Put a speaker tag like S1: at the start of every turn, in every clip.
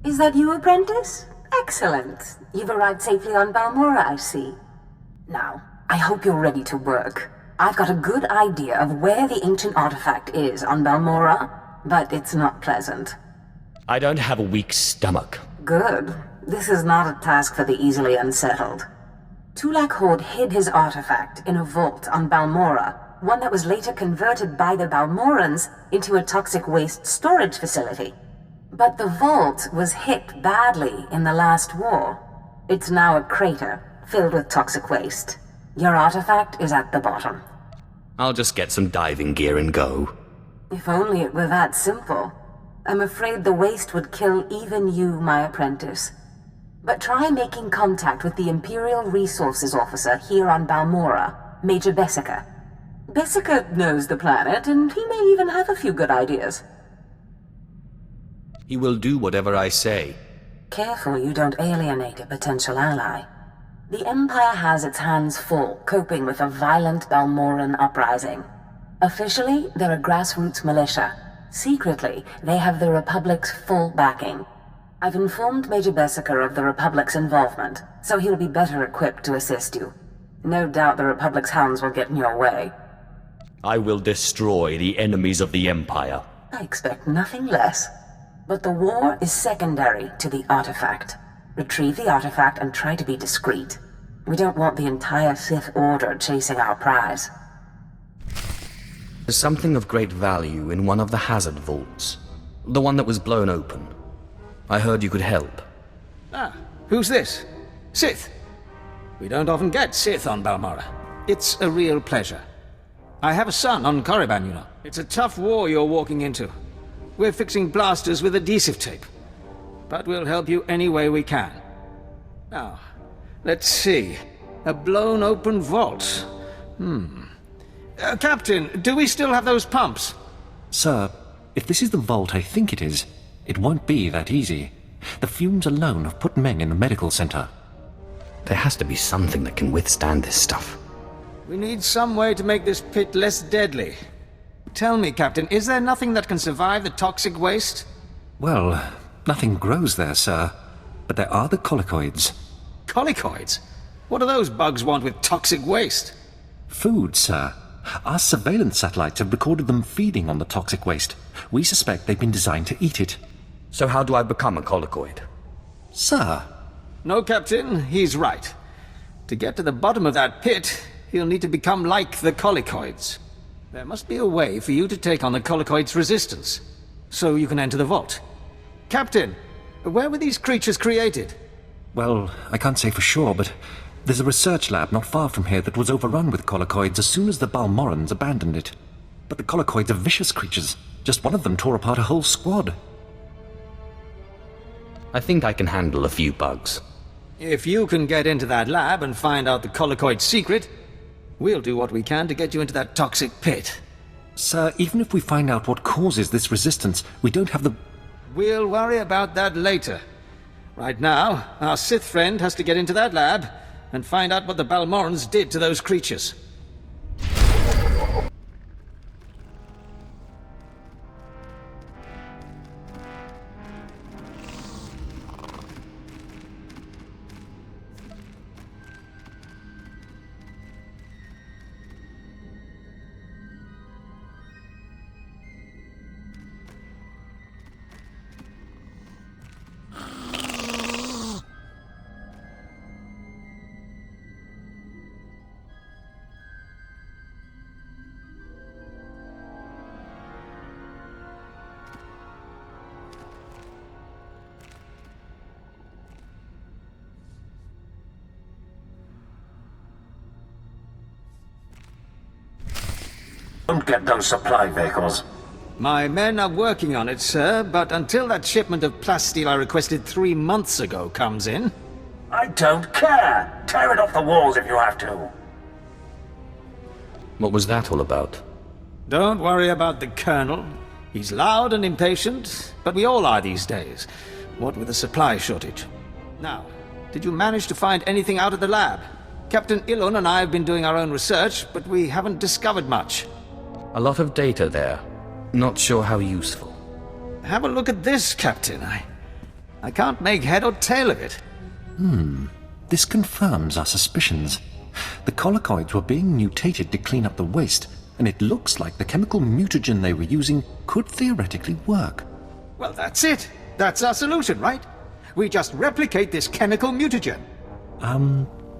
S1: Is that you, apprentice? Excellent. You've arrived safely on Balmora, I see. Now, I hope you're ready to work. I've got a good idea of where the ancient artifact is on Balmora, but it's not pleasant.
S2: I don't have a weak stomach.
S1: Good. This is not a task for the easily unsettled. Tulak Hord hid his artifact in a vault on Balmora, one that was later converted by the Balmorans into a toxic waste storage facility. But the vault was hit badly in the last war. It's now a crater filled with toxic waste. Your artifact is at the bottom.
S2: I'll just get some diving gear and go.
S1: If only it were that simple. I'm afraid the waste would kill even you, my apprentice. But try making contact with the Imperial Resources Officer here on Balmora, Major Bessica. Bessica knows the planet, and he may even have a few good ideas.
S2: He will do whatever I say.
S1: Careful you don't alienate a potential ally. The Empire has its hands full coping with a violent Balmoran uprising. Officially, they're a grassroots militia. Secretly, they have the Republic's full backing. I've informed Major Bessica of the Republic's involvement, so he'll be better equipped to assist you. No doubt the Republic's hounds will get in your way.
S2: I will destroy the enemies of the Empire.
S1: I expect nothing less. But the war is secondary to the artifact. Retrieve the artifact and try to be discreet. We don't want the entire Sith Order chasing our prize.
S2: There's something of great value in one of the hazard vaults. The one that was blown open. I heard you could help.
S3: Ah, who's this? Sith. We don't often get Sith on Balmora. It's a real pleasure. I have a son on Korriban, you know. It's a tough war you're walking into. We're fixing blasters with adhesive tape. But we'll help you any way we can. Now, let's see. A blown open vault. Captain, do we still have those pumps?
S4: Sir, if this is the vault I think it is, it won't be that easy. The fumes alone have put men in the medical center.
S2: There has to be something that can withstand this stuff.
S3: We need some way to make this pit less deadly. Tell me, Captain, is there nothing that can survive the toxic waste?
S4: Well, nothing grows there, sir. But there are the colicoids.
S3: Colicoids? What do those bugs want with toxic waste?
S4: Food, sir. Our surveillance satellites have recorded them feeding on the toxic waste. We suspect they've been designed to eat it.
S2: So how do I become a colicoid?
S4: Sir.
S3: No, Captain, he's right. To get to the bottom of that pit, he'll need to become like the colicoids. There must be a way for you to take on the colicoids' resistance, so you can enter the vault. Captain, where were these creatures created?
S4: Well, I can't say for sure, but there's a research lab not far from here that was overrun with colicoids as soon as the Balmorans abandoned it. But the colicoids are vicious creatures. Just one of them tore apart a whole squad.
S2: I think I can handle a few bugs.
S3: If you can get into that lab and find out the colicoid's secret, we'll do what we can to get you into that toxic pit.
S4: Sir, even if we find out what causes this resistance, we don't have the...
S3: We'll worry about that later. Right now, our Sith friend has to get into that lab and find out what the Balmorans did to those creatures.
S5: Don't get those supply vehicles.
S3: My men are working on it, sir, but until that shipment of plasteel I requested 3 months ago comes in...
S5: I don't care! Tear it off the walls if you have to!
S2: What was that all about?
S3: Don't worry about the Colonel. He's loud and impatient, but we all are these days, what with a supply shortage. Now, did you manage to find anything out of the lab? Captain Ilon and I have been doing our own research, but we haven't discovered much.
S2: A lot of data there. Not sure how useful.
S3: Have a look at this, Captain. I can't make head or tail of it.
S4: This confirms our suspicions. The collocoids were being mutated to clean up the waste, and it looks like the chemical mutagen they were using could theoretically work.
S3: Well, that's it. That's our solution, right? We just replicate this chemical mutagen.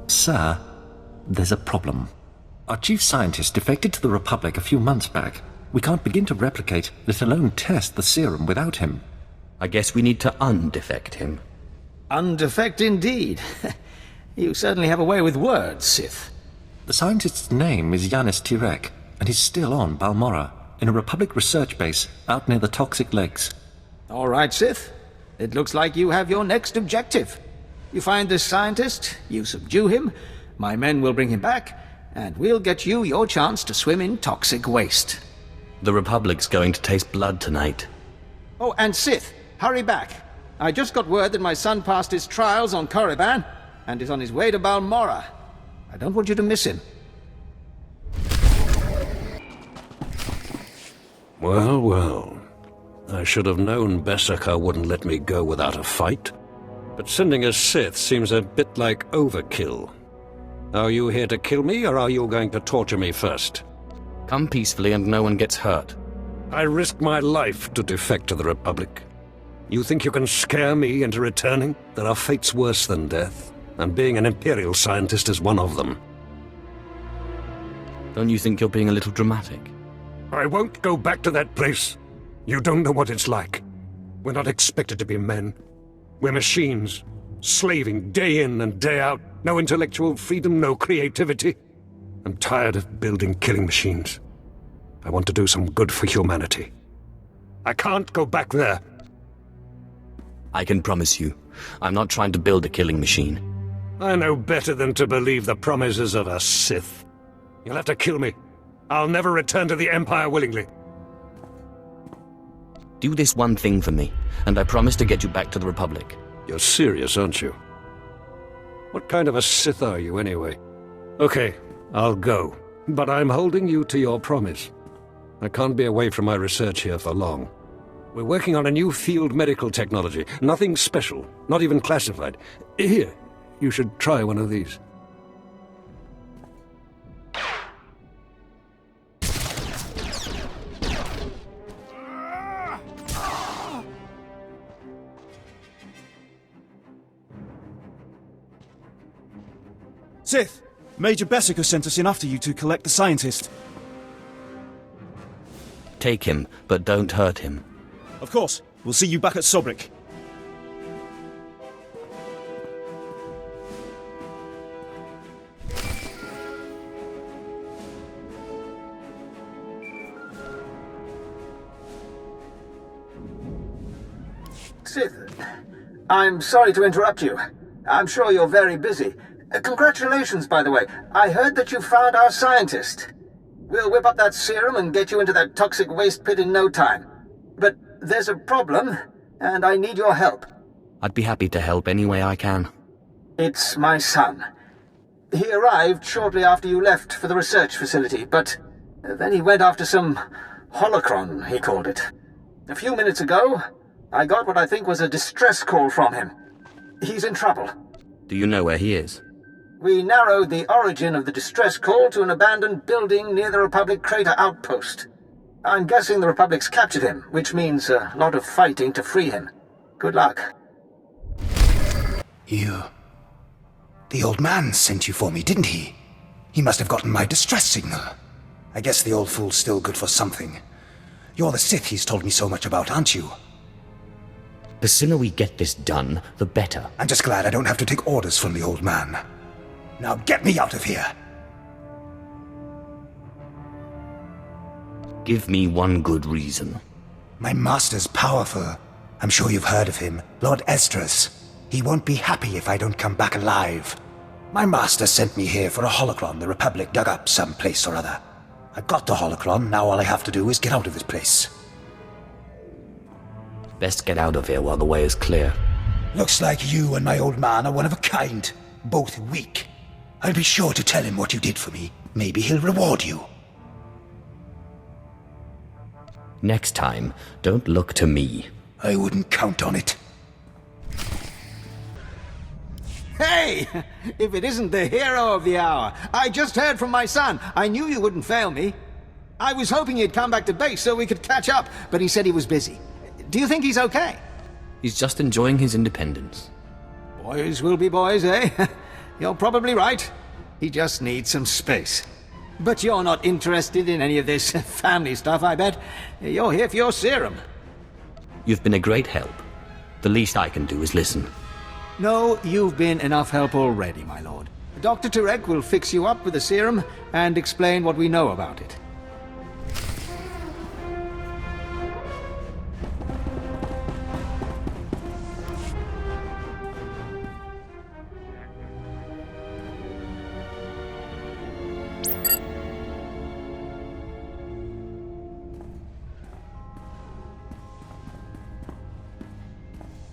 S4: Sir, there's a problem. Our chief scientist defected to the Republic a few months back. We can't begin to replicate, let alone test the serum without him.
S2: I guess we need to undefect him.
S3: Undefect indeed. You certainly have a way with words, Sith.
S4: The scientist's name is Yanis Tirek, and he's still on Balmorra, in a Republic research base out near the Toxic Lakes.
S3: All right, Sith. It looks like you have your next objective. You find this scientist, you subdue him, my men will bring him back, and we'll get you your chance to swim in toxic waste.
S2: The Republic's going to taste blood tonight.
S3: Oh, and Sith, hurry back. I just got word that my son passed his trials on Korriban and is on his way to Balmorra. I don't want you to miss him.
S6: Well, well. I should have known Beskar wouldn't let me go without a fight. But sending a Sith seems a bit like overkill. Are you here to kill me, or are you going to torture me first?
S2: Come peacefully and no one gets hurt.
S6: I risked my life to defect to the Republic. You think you can scare me into returning? There are fates worse than death, and being an Imperial scientist is one of them.
S2: Don't you think you're being a little dramatic?
S6: I won't go back to that place. You don't know what it's like. We're not expected to be men. We're machines, slaving day in and day out. No intellectual freedom, no creativity. I'm tired of building killing machines. I want to do some good for humanity. I can't go back there.
S2: I can promise you, I'm not trying to build a killing machine.
S6: I know better than to believe the promises of a Sith. You'll have to kill me. I'll never return to the Empire willingly.
S2: Do this one thing for me, and I promise to get you back to the Republic.
S6: You're serious, aren't you? What kind of a Sith are you, anyway? Okay, I'll go. But I'm holding you to your promise. I can't be away from my research here for long. We're working on a new field medical technology. Nothing special, not even classified. Here, you should try one of these.
S7: Sith! Major Beskar sent us in after you to collect the scientist.
S2: Take him, but don't hurt him.
S7: Of course. We'll see you back at Sobrik.
S3: Sith, I'm sorry to interrupt you. I'm sure you're very busy. Congratulations, by the way. I heard that you found our scientist. We'll whip up that serum and get you into that toxic waste pit in no time. But there's a problem, and I need your help.
S2: I'd be happy to help any way I can.
S3: It's my son. He arrived shortly after you left for the research facility, but then he went after some holocron, he called it. A few minutes ago, I got what I think was a distress call from him. He's in trouble.
S2: Do you know where he is?
S3: We narrowed the origin of the distress call to an abandoned building near the Republic crater outpost. I'm guessing the Republic's captured him, which means a lot of fighting to free him. Good luck.
S8: You... The old man sent you for me, didn't he? He must have gotten my distress signal. I guess the old fool's still good for something. You're the Sith he's told me so much about, aren't you?
S2: The sooner we get this done, the better.
S8: I'm just glad I don't have to take orders from the old man. Now get me out of here!
S2: Give me one good reason.
S8: My master's powerful. I'm sure you've heard of him. Lord Esdras. He won't be happy if I don't come back alive. My master sent me here for a holocron the Republic dug up someplace or other. I got the holocron, now all I have to do is get out of this place.
S2: Best get out of here while the way is clear.
S8: Looks like you and my old man are one of a kind. Both weak. I'll be sure to tell him what you did for me. Maybe he'll reward you.
S2: Next time, don't look to me.
S8: I wouldn't count on it.
S3: Hey! If it isn't the hero of the hour. I just heard from my son. I knew you wouldn't fail me. I was hoping he'd come back to base so we could catch up, but he said he was busy. Do you think he's okay?
S2: He's just enjoying his independence.
S3: Boys will be boys, eh? You're probably right. He just needs some space. But you're not interested in any of this family stuff, I bet. You're here for your serum.
S2: You've been a great help. The least I can do is listen.
S3: No, you've been enough help already, my lord. Dr. Turek will fix you up with the serum and explain what we know about it.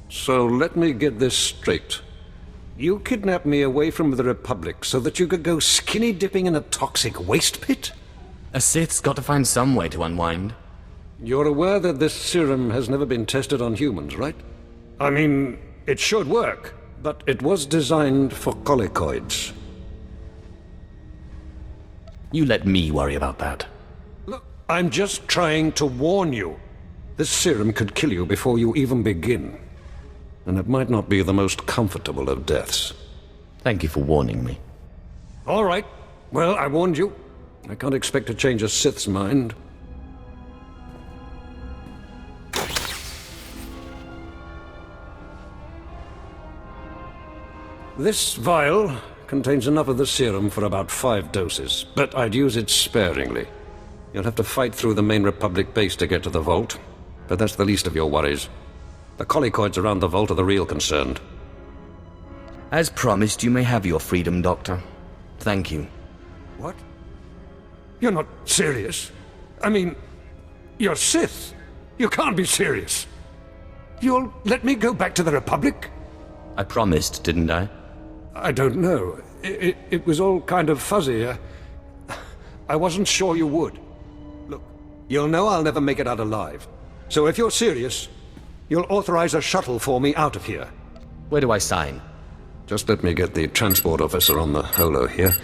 S6: So let me get this straight. You kidnapped me away from the Republic so that you could go skinny dipping in a toxic waste pit?
S2: A Sith's got to find some way to unwind.
S6: You're aware that this serum has never been tested on humans, right? I mean, it should work, but it was designed for colicoids.
S2: You let me worry about that.
S6: Look, I'm just trying to warn you. This serum could kill you before you even begin. And it might not be the most comfortable of deaths.
S2: Thank you for warning me.
S6: All right. Well, I warned you. I can't expect to change a Sith's mind. This vial contains enough of the serum for about 5 doses, but I'd use it sparingly. You'll have to fight through the main Republic base to get to the vault, but that's the least of your worries. The colicoids around the vault are the real concern.
S2: As promised, you may have your freedom, Doctor. Thank you.
S6: What? You're not serious? I mean, you're Sith. You can't be serious. You'll let me go back to the Republic?
S2: I promised, didn't I?
S6: I don't know. It was all kind of fuzzy. I wasn't sure you would. Look, you'll know I'll never make it out alive. So if you're serious, you'll authorize a shuttle for me out of here.
S2: Where do I sign?
S6: Just let me get the transport officer on the holo here.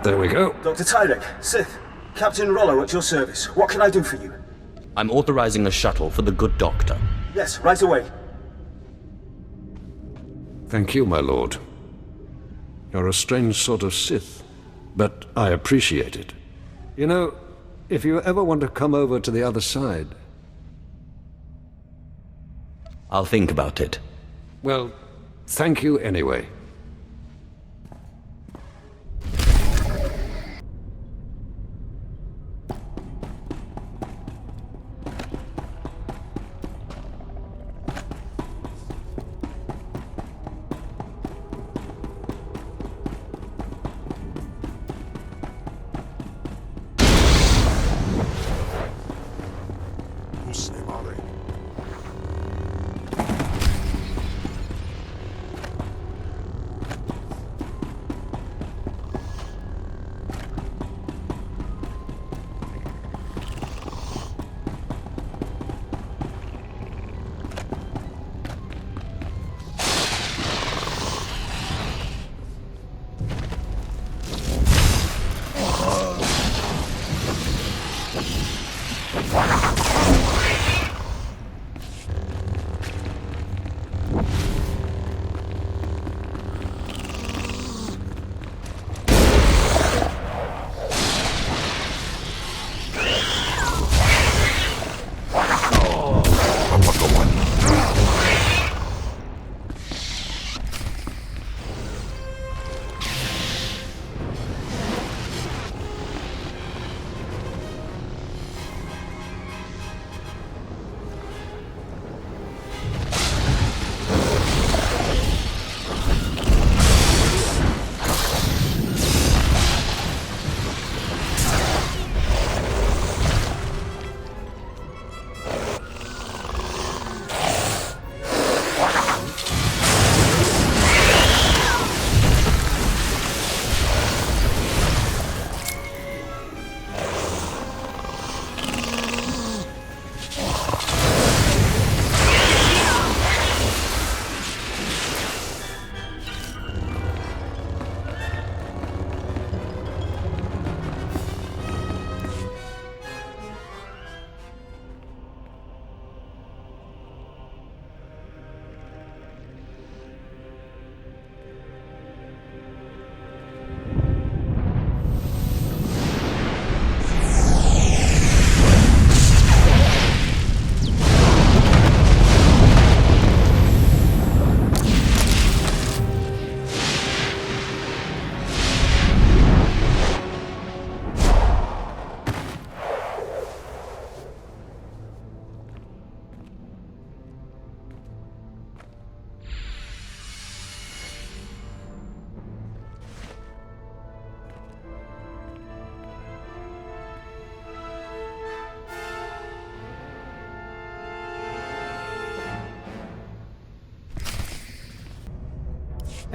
S6: There we go.
S7: Dr. Tyrek, Sith, Captain Rollo at your service. What can I do for you?
S2: I'm authorizing a shuttle for the good doctor.
S7: Yes, right away.
S6: Thank you, my lord. You're a strange sort of Sith, but I appreciate it. You know, if you ever want to come over to the other side...
S2: I'll think about it.
S6: Well, thank you anyway.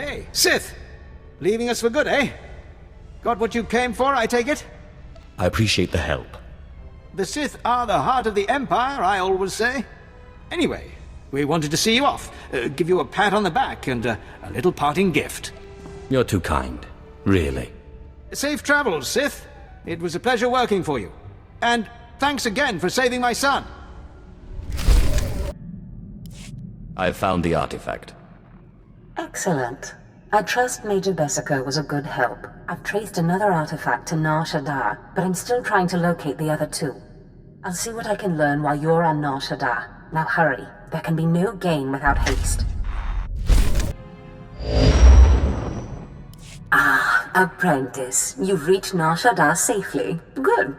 S3: Hey, Sith! Leaving us for good, eh? Got what you came for, I take it?
S2: I appreciate the help.
S3: The Sith are the heart of the Empire, I always say. Anyway, we wanted to see you off, give you a pat on the back and a little parting gift.
S2: You're too kind. Really.
S3: Safe travels, Sith. It was a pleasure working for you. And thanks again for saving my son.
S2: I've found the artifact.
S1: Excellent. I trust Major Bessico was a good help. I've traced another artifact to Nar Shaddaa, but I'm still trying to locate the other two. I'll see what I can learn while you're on Nar Shaddaa. Now hurry. There can be no gain without haste. Ah, apprentice. You've reached Nar Shaddaa safely. Good.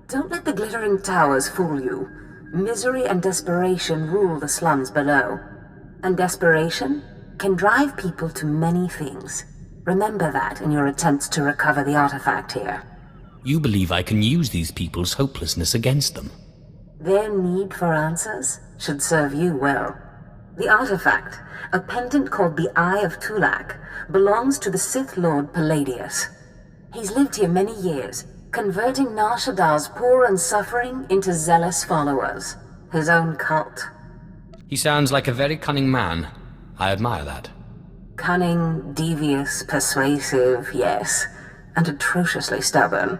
S1: Don't let the glittering towers fool you. Misery and desperation rule the slums below. And desperation can drive people to many things. Remember that in your attempts to recover the artifact here.
S2: You believe I can use these people's hopelessness against them?
S1: Their need for answers should serve you well. The artifact, a pendant called the Eye of Tulak, belongs to the Sith Lord Palladius. He's lived here many years, converting Nar Shaddaa's poor and suffering into zealous followers. His own cult.
S2: He sounds like a very cunning man. I admire that.
S1: Cunning, devious, persuasive, yes, and atrociously stubborn.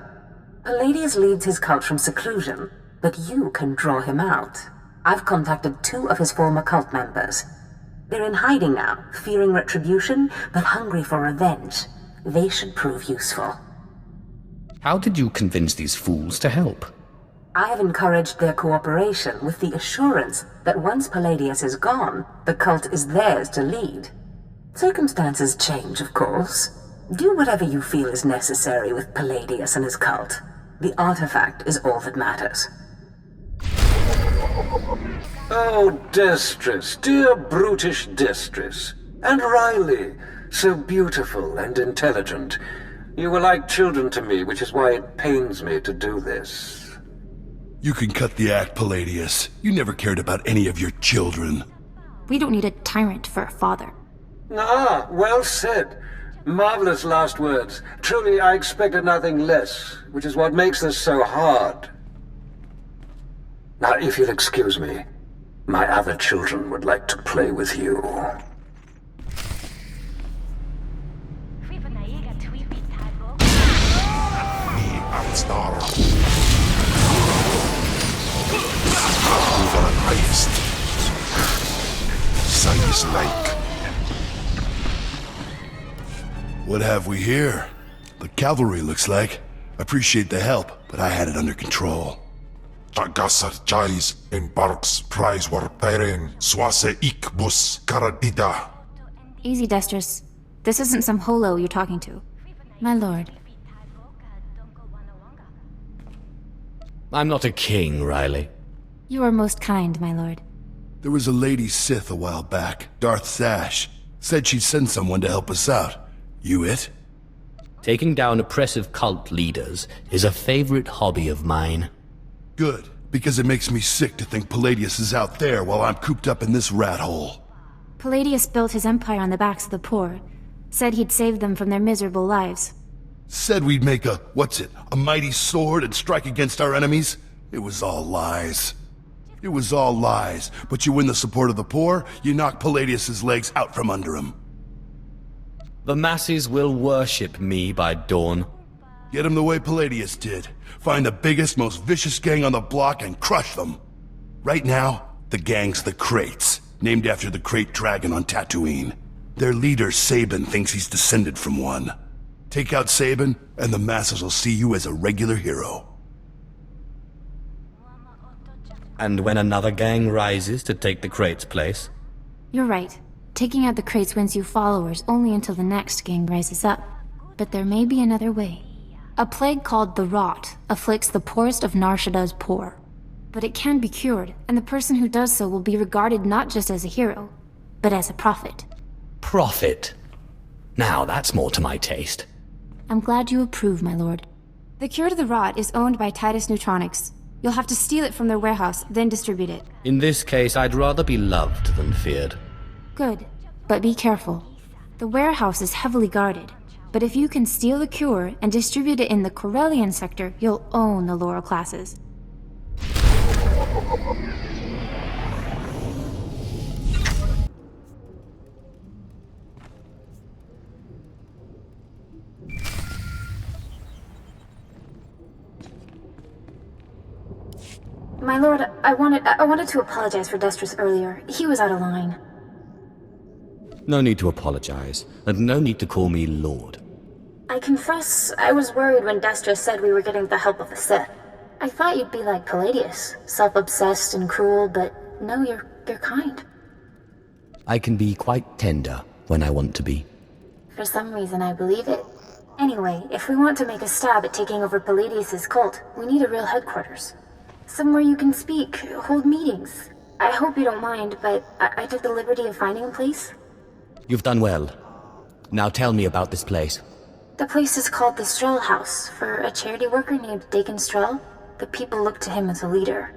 S1: Palladius leads his cult from seclusion, but you can draw him out. I've contacted 2 of his former cult members. They're in hiding now, fearing retribution, but hungry for revenge. They should prove useful.
S2: How did you convince these fools to help?
S1: I have encouraged their cooperation with the assurance that once Palladius is gone, the cult is theirs to lead. Circumstances change, of course. Do whatever you feel is necessary with Palladius and his cult. The artifact is all that matters.
S9: Oh, Destress, dear brutish Destress. And Riley, so beautiful and intelligent. You were like children to me, which is why it pains me to do this.
S10: You can cut the act, Palladius. You never cared about any of your children.
S11: We don't need a tyrant for a father.
S9: Ah, well said. Marvelous last words. Truly, I expected nothing less, which is what makes this so hard. Now, if you'll excuse me, my other children would like to play with you.
S10: What have we here? The cavalry, looks like. Appreciate the help, but I had it under control.
S12: Tagasar Charis embarks prize war peren swase ik bus karadida.
S11: Easy, Destress. This isn't some holo you're talking to. My lord.
S2: I'm not a king, Riley.
S11: You are most kind, my lord.
S10: There was a lady Sith a while back, Darth Sash. Said she'd send someone to help us out. You it?
S2: Taking down oppressive cult leaders is a favorite hobby of mine.
S10: Good, because it makes me sick to think Palladius is out there while I'm cooped up in this rat hole.
S11: Palladius built his empire on the backs of the poor. Said he'd save them from their miserable lives.
S10: Said we'd make a mighty sword and strike against our enemies? It was all lies. It was all lies, but you win the support of the poor, you knock Palladius's legs out from under him.
S2: The masses will worship me by dawn.
S10: Get them the way Palladius did. Find the biggest, most vicious gang on the block and crush them. Right now, the gang's the Kraits, named after the Krayt dragon on Tatooine. Their leader, Sabin, thinks he's descended from one. Take out Sabin, and the masses will see you as a regular hero.
S2: And when another gang rises to take the Krayt's place?
S11: You're right. Taking out the Kraits wins you followers only until the next gang rises up. But there may be another way. A plague called the Rot afflicts the poorest of Nar Shaddaa's poor. But it can be cured, and the person who does so will be regarded not just as a hero, but as a prophet.
S2: Prophet? Now that's more to my taste.
S11: I'm glad you approve, my lord. The cure to the Rot is owned by Titus Neutronics. You'll have to steal it from their warehouse, then distribute it.
S2: In this case, I'd rather be loved than feared.
S11: Good, but be careful. The warehouse is heavily guarded, but if you can steal the cure and distribute it in the Corellian sector, you'll own the lower classes. My lord, I wanted to apologize for Destris earlier. He was out of line.
S2: No need to apologize, and no need to call me Lord.
S11: I confess, I was worried when Destris said we were getting the help of the Sith. I thought you'd be like Palladius, self-obsessed and cruel, but no, you're kind.
S2: I can be quite tender when I want to be.
S11: For some reason, I believe it. Anyway, if we want to make a stab at taking over Palladius' cult, we need a real headquarters. Somewhere you can speak, hold meetings. I hope you don't mind, but I took the liberty of finding a place.
S2: You've done well. Now tell me about this place.
S11: The place is called the Strel House, for a charity worker named Dakin Strel. The people look to him as a leader.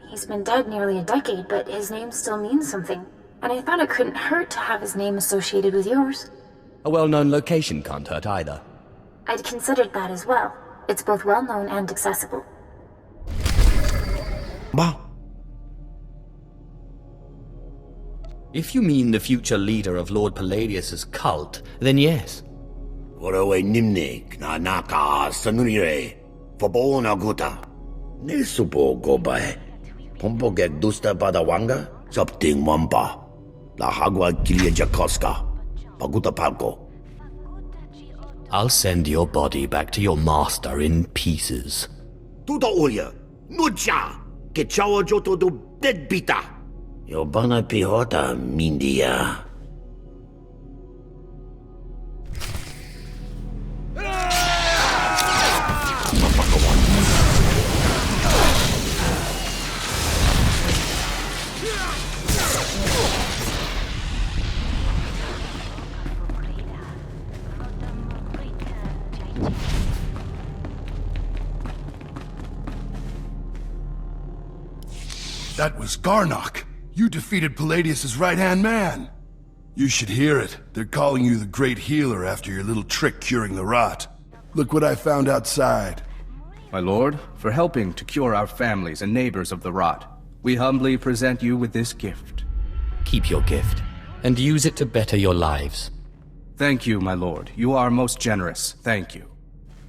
S11: He's been dead nearly a decade, but his name still means something. And I thought it couldn't hurt to have his name associated with yours.
S2: A well-known location can't hurt either.
S11: I'd considered that as well. It's both well-known and accessible.
S2: Bah. If you mean the future leader of Lord Palladius' cult, then yes.
S13: Orawe nimnik na naka sanurire. Fabona guta. Nesupo gobae. Pompo gek dusta padawanga. Something wampa. La hagwa kilia jakoska. Paguta palko.
S2: I'll send your body back to your master in pieces.
S13: Tuta ulia. Nucha. Que chawa joto do deadbita. Yobana pihota mindia.
S10: That was Garnock. You defeated Palladius' right-hand man. You should hear it. They're calling you the Great Healer after your little trick curing the rot. Look what I found outside.
S14: My lord, for helping to cure our families and neighbors of the rot, we humbly present you with this gift.
S2: Keep your gift, and use it to better your lives.
S14: Thank you, my lord. You are most generous. Thank you.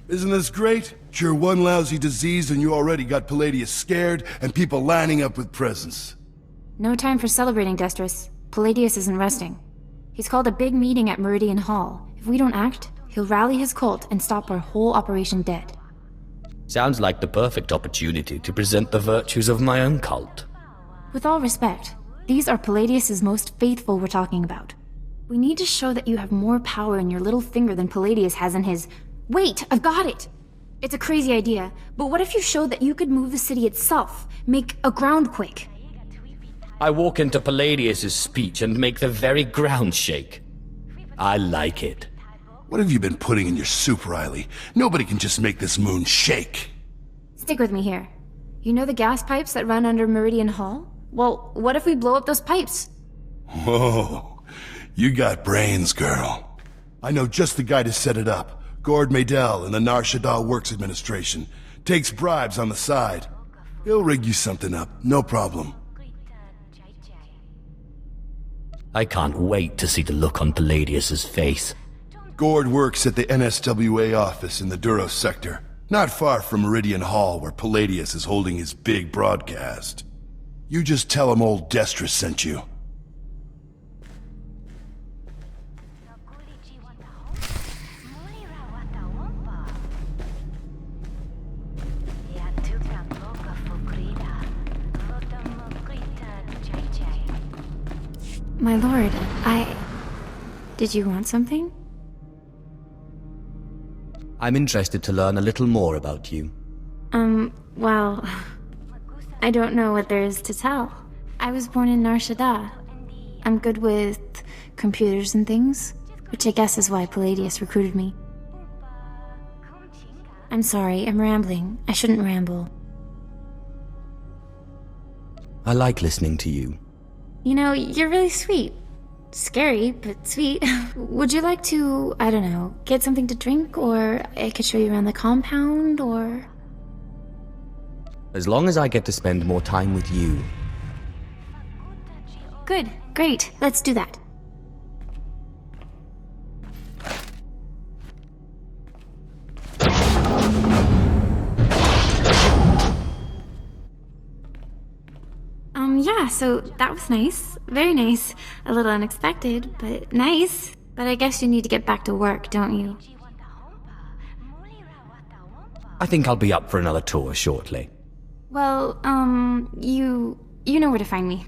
S10: Isn't this great? Cure one lousy disease and you already got Palladius scared and people lining up with presents.
S11: No time for celebrating, Destris. Palladius isn't resting. He's called a big meeting at Meridian Hall. If we don't act, he'll rally his cult and stop our whole operation dead.
S2: Sounds like the perfect opportunity to present the virtues of my own cult.
S11: With all respect, these are Palladius' most faithful we're talking about. We need to show that you have more power in your little finger than Palladius has in his... Wait, I've got it! It's a crazy idea, but what if you showed that you could move the city itself? Make a groundquake?
S2: I walk into Palladius' speech and make the very ground shake. I like it.
S10: What have you been putting in your soup, Riley? Nobody can just make this moon shake.
S11: Stick with me here. You know the gas pipes that run under Meridian Hall? Well, what if we blow up those pipes?
S10: Whoa, you got brains, girl. I know just the guy to set it up. Gord Maydell in the Nar Shaddaa Works Administration. Takes bribes on the side. He'll rig you something up, no problem.
S2: I can't wait to see the look on Palladius' face.
S10: Gord works at the NSWA office in the Duros sector, not far from Meridian Hall where Palladius is holding his big broadcast. You just tell him old Destris sent you.
S11: My lord, Did you want something?
S2: I'm interested to learn a little more about you.
S11: Well... I don't know what there is to tell. I was born in Nar Shaddaa. I'm good with computers and things, which I guess is why Palladius recruited me. I'm sorry, I'm rambling. I shouldn't ramble.
S2: I like listening to you.
S11: You know, you're really sweet. scary, but sweet. Would you like to, I don't know, get something to drink, or I could show you around the compound, or...
S2: As long as I get to spend more time with you.
S11: Good, great, let's do that. Yeah, so that was nice. Very nice. A little unexpected, but nice. But I guess you need to get back to work, don't you?
S2: I think I'll be up for another tour shortly.
S11: Well, you know where to find me.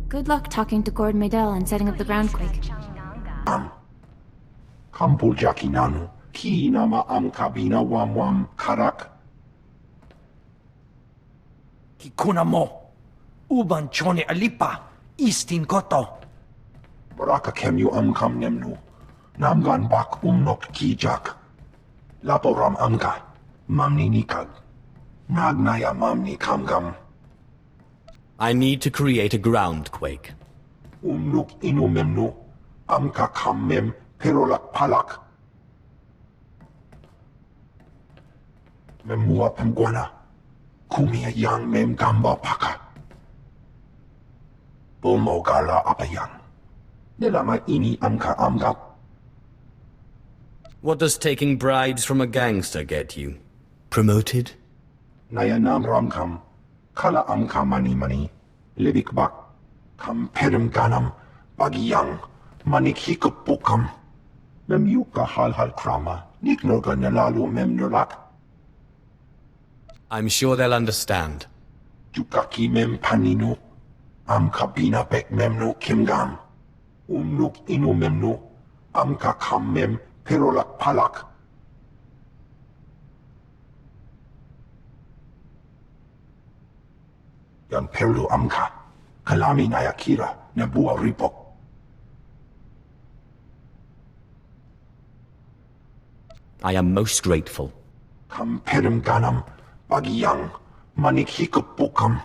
S11: Good luck talking to Gord Maydell and setting up the groundquake.
S12: Kampujakinanu, ki nama kabina wam karak.
S8: Kikuna mo. Uban chone alipa. Istin koto.
S12: Baraka kemyu kam nemnu. Namgan bak nok kijak. Laporam amka. Mamni nikag. Nagnaya mamni kamgam.
S2: I need to create a groundquake.
S12: Nuk inu memnu. Amka kam mem perolak palak. Memua pemguana. Kumia yang mem gamba paka. Bomogala apayang. Nelama ini amka amgap.
S2: What does taking bribes from a gangster get you? Promoted?
S12: Nayanam ramkam. Kala amka mani. Libik bak. Kam perim ganam. Bagiyang. Manik hikupukam. Mem yuka hal krama. Niknoga nelalu mem nulak.
S2: I'm sure they'll understand.
S12: Jukaki mem paninu. Amka bina bek memnu kimgam. Nuk inu memnu. Amka kam mem perolak palak. Yan perlu amka. Kalami nayakira. Nebua ripok.
S2: I am most grateful.
S12: Kam perim ganam. Bagiyang. Manik hikupukam.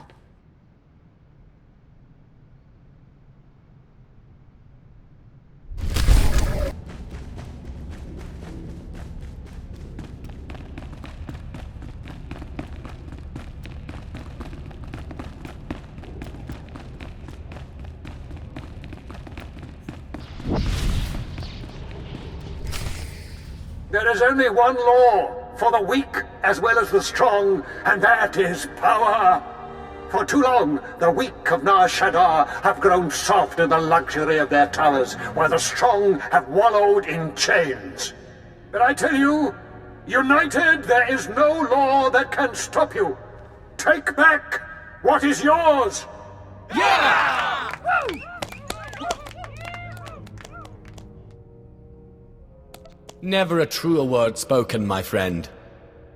S9: There is only one law for the weak as well as the strong, and that is power. For too long, the weak of Nar Shaddaa have grown soft in the luxury of their towers, while the strong have wallowed in chains. But I tell you, united, there is no law that can stop you. Take back what is yours.
S3: Yeah! Woo!
S2: Never a truer word spoken, my friend.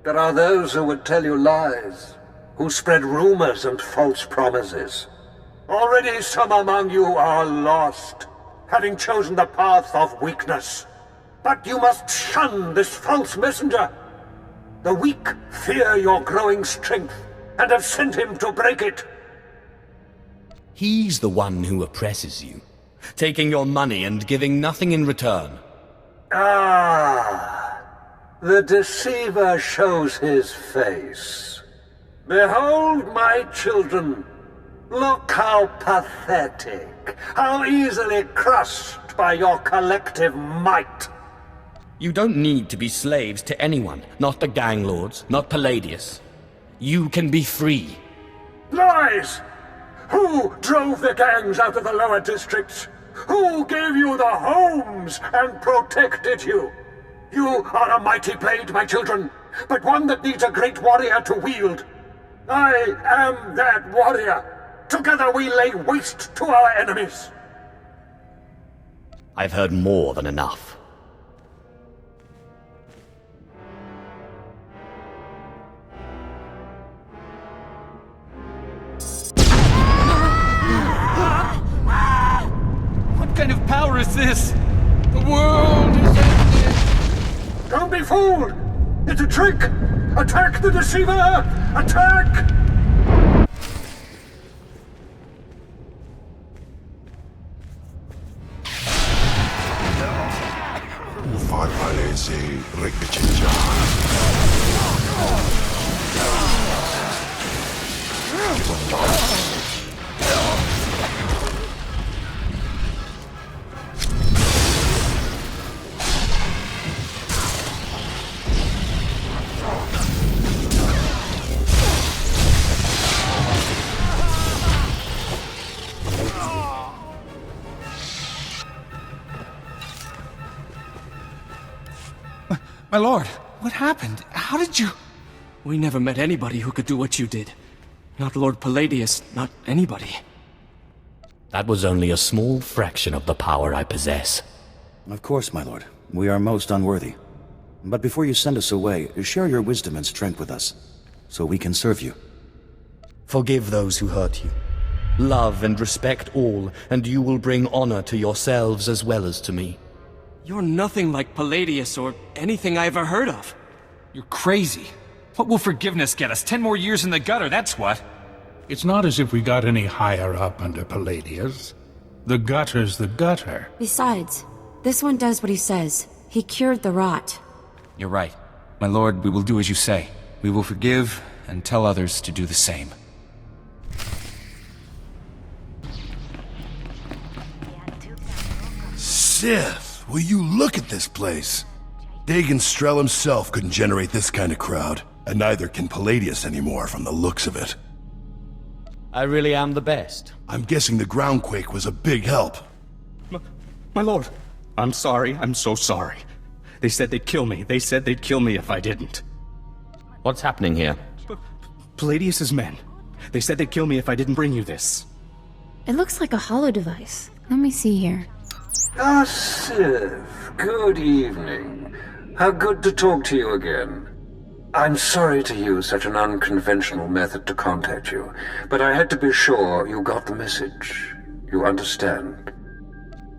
S9: There are those who would tell you lies, who spread rumors and false promises. Already some among you are lost, having chosen the path of weakness. But you must shun this false messenger. The weak fear your growing strength, and have sent him to break it.
S2: He's the one who oppresses you, taking your money and giving nothing in return.
S9: Ah, the deceiver shows his face. Behold, my children. Look how pathetic, how easily crushed by your collective might.
S2: You don't need to be slaves to anyone, not the gang lords, not Palladius. You can be free.
S9: Lies! Who drove the gangs out of the lower districts? Who gave you the homes and protected you? You are a mighty blade, my children, but one that needs a great warrior to wield. I am that warrior. Together we lay waste to our enemies.
S2: I've heard more than enough.
S3: What kind of power is this? The world is ended!
S9: Don't be fooled! It's a trick! Attack the deceiver! Attack!
S15: My lord, what happened? How did you...
S16: We never met anybody who could do what you did. Not Lord Palladius, not anybody.
S2: That was only a small fraction of the power I possess.
S17: Of course, my lord. We are most unworthy. But before you send us away, share your wisdom and strength with us, so we can serve you.
S2: Forgive those who hurt you. Love and respect all, and you will bring honor to yourselves as well as to me.
S16: You're nothing like Palladius or anything I ever heard of.
S15: You're crazy. What will forgiveness get us? 10 more years in the gutter, that's what.
S18: It's not as if we got any higher up under Palladius. The gutter's the gutter.
S19: Besides, this one does what he says. He cured the rot.
S15: You're right. My lord, we will do as you say. We will forgive and tell others to do the same.
S10: Sith, will you look at this place? Dagon Strel himself couldn't generate this kind of crowd, and neither can Palladius anymore from the looks of it.
S2: I really am the best.
S10: I'm guessing the groundquake was a big help.
S16: My lord, I'm sorry, I'm so sorry. They said they'd kill me. They said they'd kill me if I didn't.
S2: What's happening here?
S16: Palladius's men. They said they'd kill me if I didn't bring you this.
S11: It looks like a hollow device. Let me see here.
S9: Ah, Sith. Good evening. How good to talk to you again. I'm sorry to use such an unconventional method to contact you, but I had to be sure you got the message. You understand?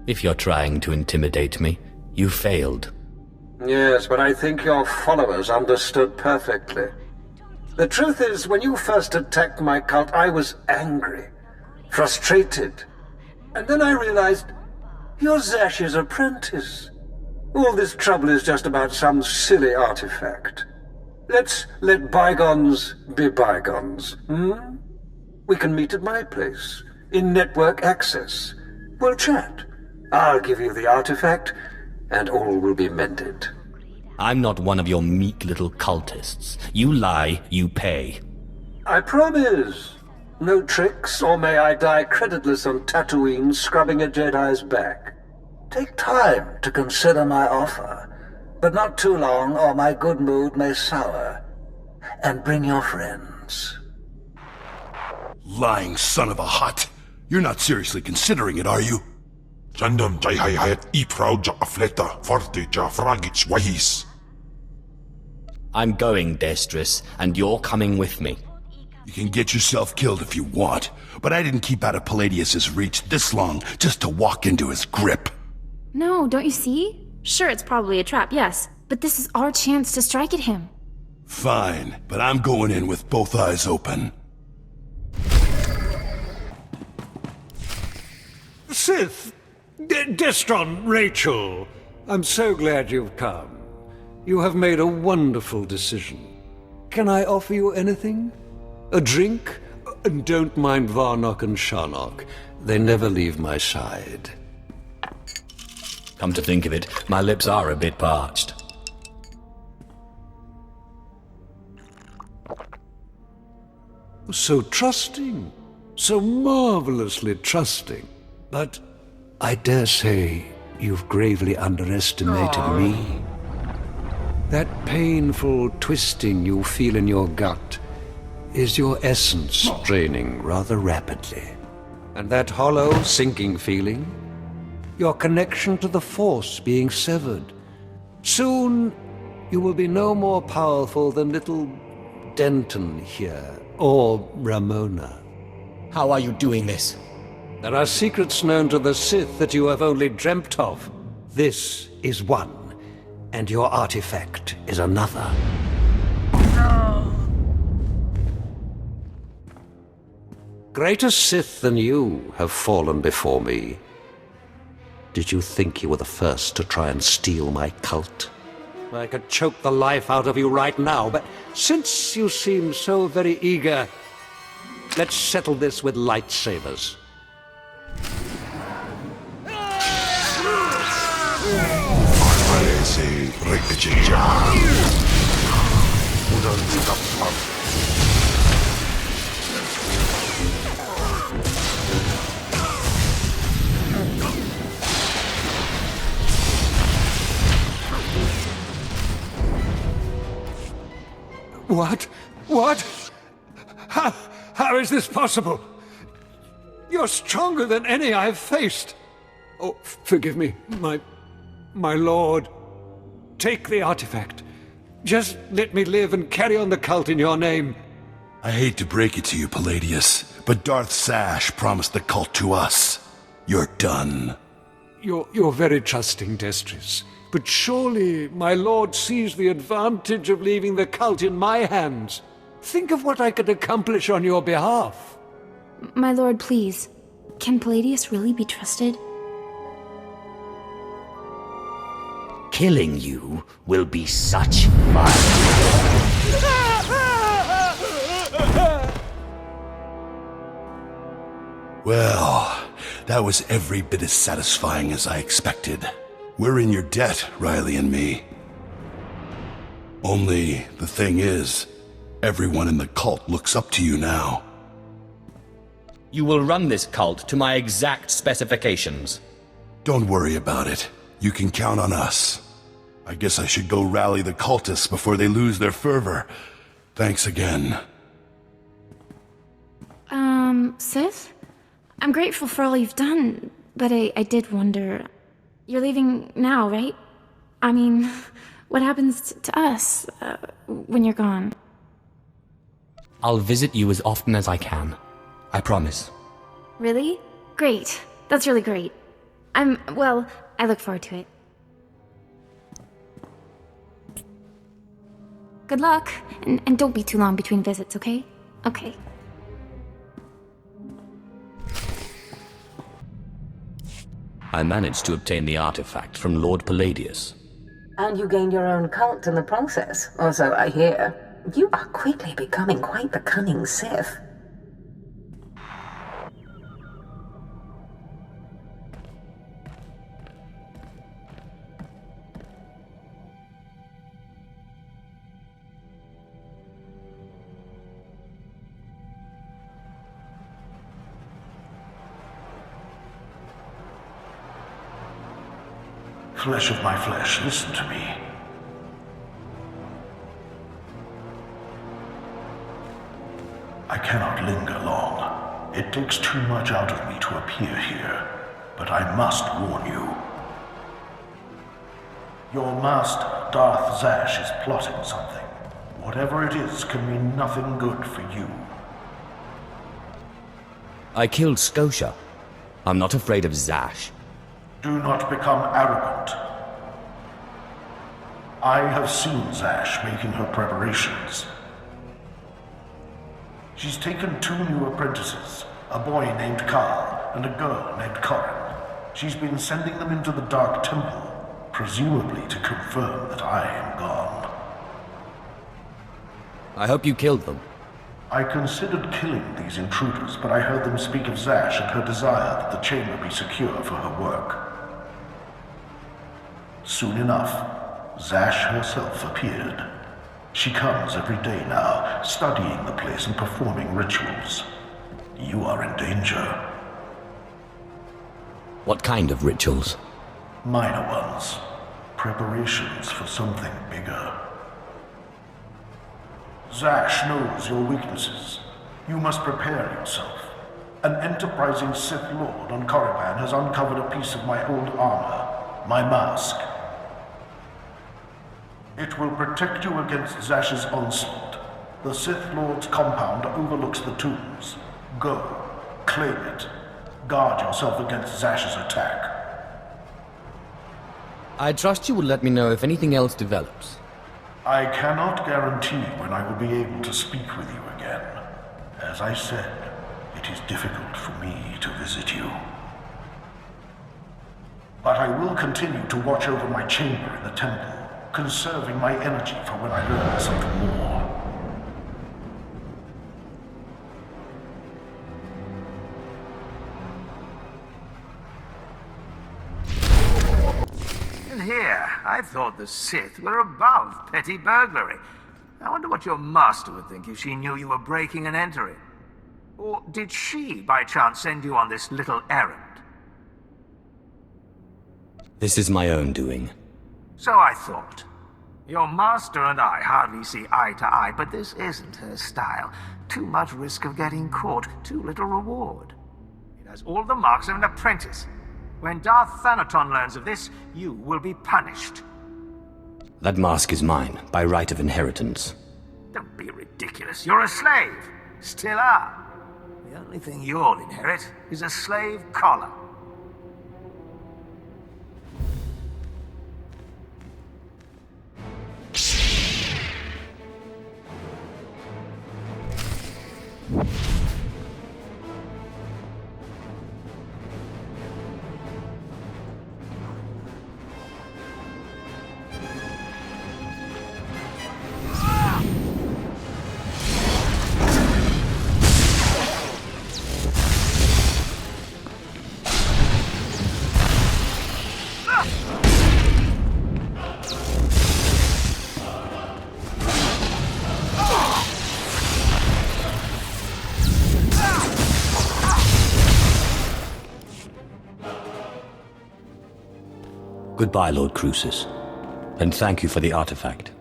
S2: If you're trying to intimidate me, you failed.
S9: Yes, but I think your followers understood perfectly. The truth is, when you first attacked my cult, I was angry, frustrated. And then I realized you're Zash's apprentice. All this trouble is just about some silly artifact. Let's let bygones be bygones, hmm? We can meet at my place, in network access. We'll chat. I'll give you the artifact, and all will be mended.
S2: I'm not one of your meek little cultists. You lie, you pay.
S9: I promise. No tricks, or may I die creditless on Tatooine scrubbing a Jedi's back. Take time to consider my offer, but not too long, or my good mood may sour. And bring your friends.
S10: Lying son of a hut. You're not seriously considering it, are you?
S12: Jandam Jayhayat Iprauja Afleta Fortija Fragich Wahis.
S2: I'm going, Destris, and you're coming with me.
S10: You can get yourself killed if you want, but I didn't keep out of Palladius's reach this long just to walk into his grip.
S11: No, don't you see? Sure, it's probably a trap, yes, but this is our chance to strike at him.
S10: Fine, but I'm going in with both eyes open.
S20: Sith! Destron, Rachel! I'm so glad you've come. You have made a wonderful decision. Can I offer you anything? A drink? And don't mind Varnock and Sharnock. They never leave my side.
S2: Come to think of it, my lips are a bit parched.
S20: So trusting. So marvelously trusting. But I dare say you've gravely underestimated me. That painful twisting you feel in your gut is your essence draining rather rapidly. And that hollow, sinking feeling, your connection to the Force being severed. Soon, you will be no more powerful than little Denton here, or Ramona.
S2: How are you doing this?
S20: There are secrets known to the Sith that you have only dreamt of. This is one, and your artifact is another. Greater Sith than you have fallen before me. Did you think you were the first to try and steal my cult? I could choke the life out of you right now, but since you seem so very eager, Let's settle this with lightsabers. What? What? How is this possible? You're stronger than any I've faced. Oh, forgive me, my lord. Take the artifact. Just let me live and carry on the cult in your name.
S10: I hate to break it to you, Palladius, but Darth Sash promised the cult to us. You're done.
S20: You're very trusting, Destris. But surely my lord sees the advantage of leaving the cult in my hands. Think of what I could accomplish on your behalf.
S11: My lord, please. Can Palladius really be trusted?
S13: Killing you will be such fun.
S10: Well, that was every bit as satisfying as I expected. We're in your debt, Riley and me. Only, the thing is, everyone in the cult looks up to you now.
S2: You will run this cult to my exact specifications.
S10: Don't worry about it. You can count on us. I guess I should go rally the cultists before they lose their fervor. Thanks again.
S11: Sith? I'm grateful for all you've done, but I did wonder... You're leaving now, right? I mean, what happens to us when you're gone?
S2: I'll visit you as often as I can. I promise.
S11: Really? Great. That's really great. Well, I look forward to it. Good luck, and don't be too long between visits, okay? Okay.
S2: I managed to obtain the artifact from Lord Palladius.
S1: And you gained your own cult in the process, or so I hear. You are quickly becoming quite the cunning Sith.
S12: Flesh of my flesh, listen to me. I cannot linger long. It takes too much out of me to appear here, but I must warn you. Your master, Darth Zash, is plotting something. Whatever it is can mean nothing good for you.
S2: I killed Scotia. I'm not afraid of Zash.
S12: Do not become arrogant. I have seen Zash making her preparations. She's taken 2 new apprentices, a boy named Karl and a girl named Corin. She's been sending them into the Dark Temple, presumably to confirm that I am gone.
S2: I hope you killed them.
S12: I considered killing these intruders, but I heard them speak of Zash and her desire that the chamber be secure for her work. Soon enough, Zash herself appeared. She comes every day now, studying the place and performing rituals. You are in danger.
S2: What kind of rituals?
S12: Minor ones. Preparations for something bigger. Zash knows your weaknesses. You must prepare yourself. An enterprising Sith Lord on Korriban has uncovered a piece of my old armor, my mask. It will protect you against Zash's onslaught. The Sith Lord's compound overlooks the tombs. Go, claim it. Guard yourself against Zash's attack.
S2: I trust you will let me know if anything else develops.
S12: I cannot guarantee when I will be able to speak with you again. As I said, it is difficult for me to visit you. But I will continue to watch over my chamber in the temple, conserving my energy for when I learn something more.
S3: in here? I thought the Sith were above petty burglary. I wonder what your master would think if she knew you were breaking and entering. Or did she, by chance, send you on this little errand?
S2: This is my own doing.
S3: So I thought. Your master and I hardly see eye to eye, but this isn't her style. Too much risk of getting caught, too little reward. It has all the marks of an apprentice. When Darth Thanaton learns of this, you will be punished.
S2: That mask is mine, by right of inheritance.
S3: Don't be ridiculous. You're a slave. Still are. The only thing you'll inherit is a slave collar.
S2: Goodbye, Lord Crucis. And thank you for the artifact.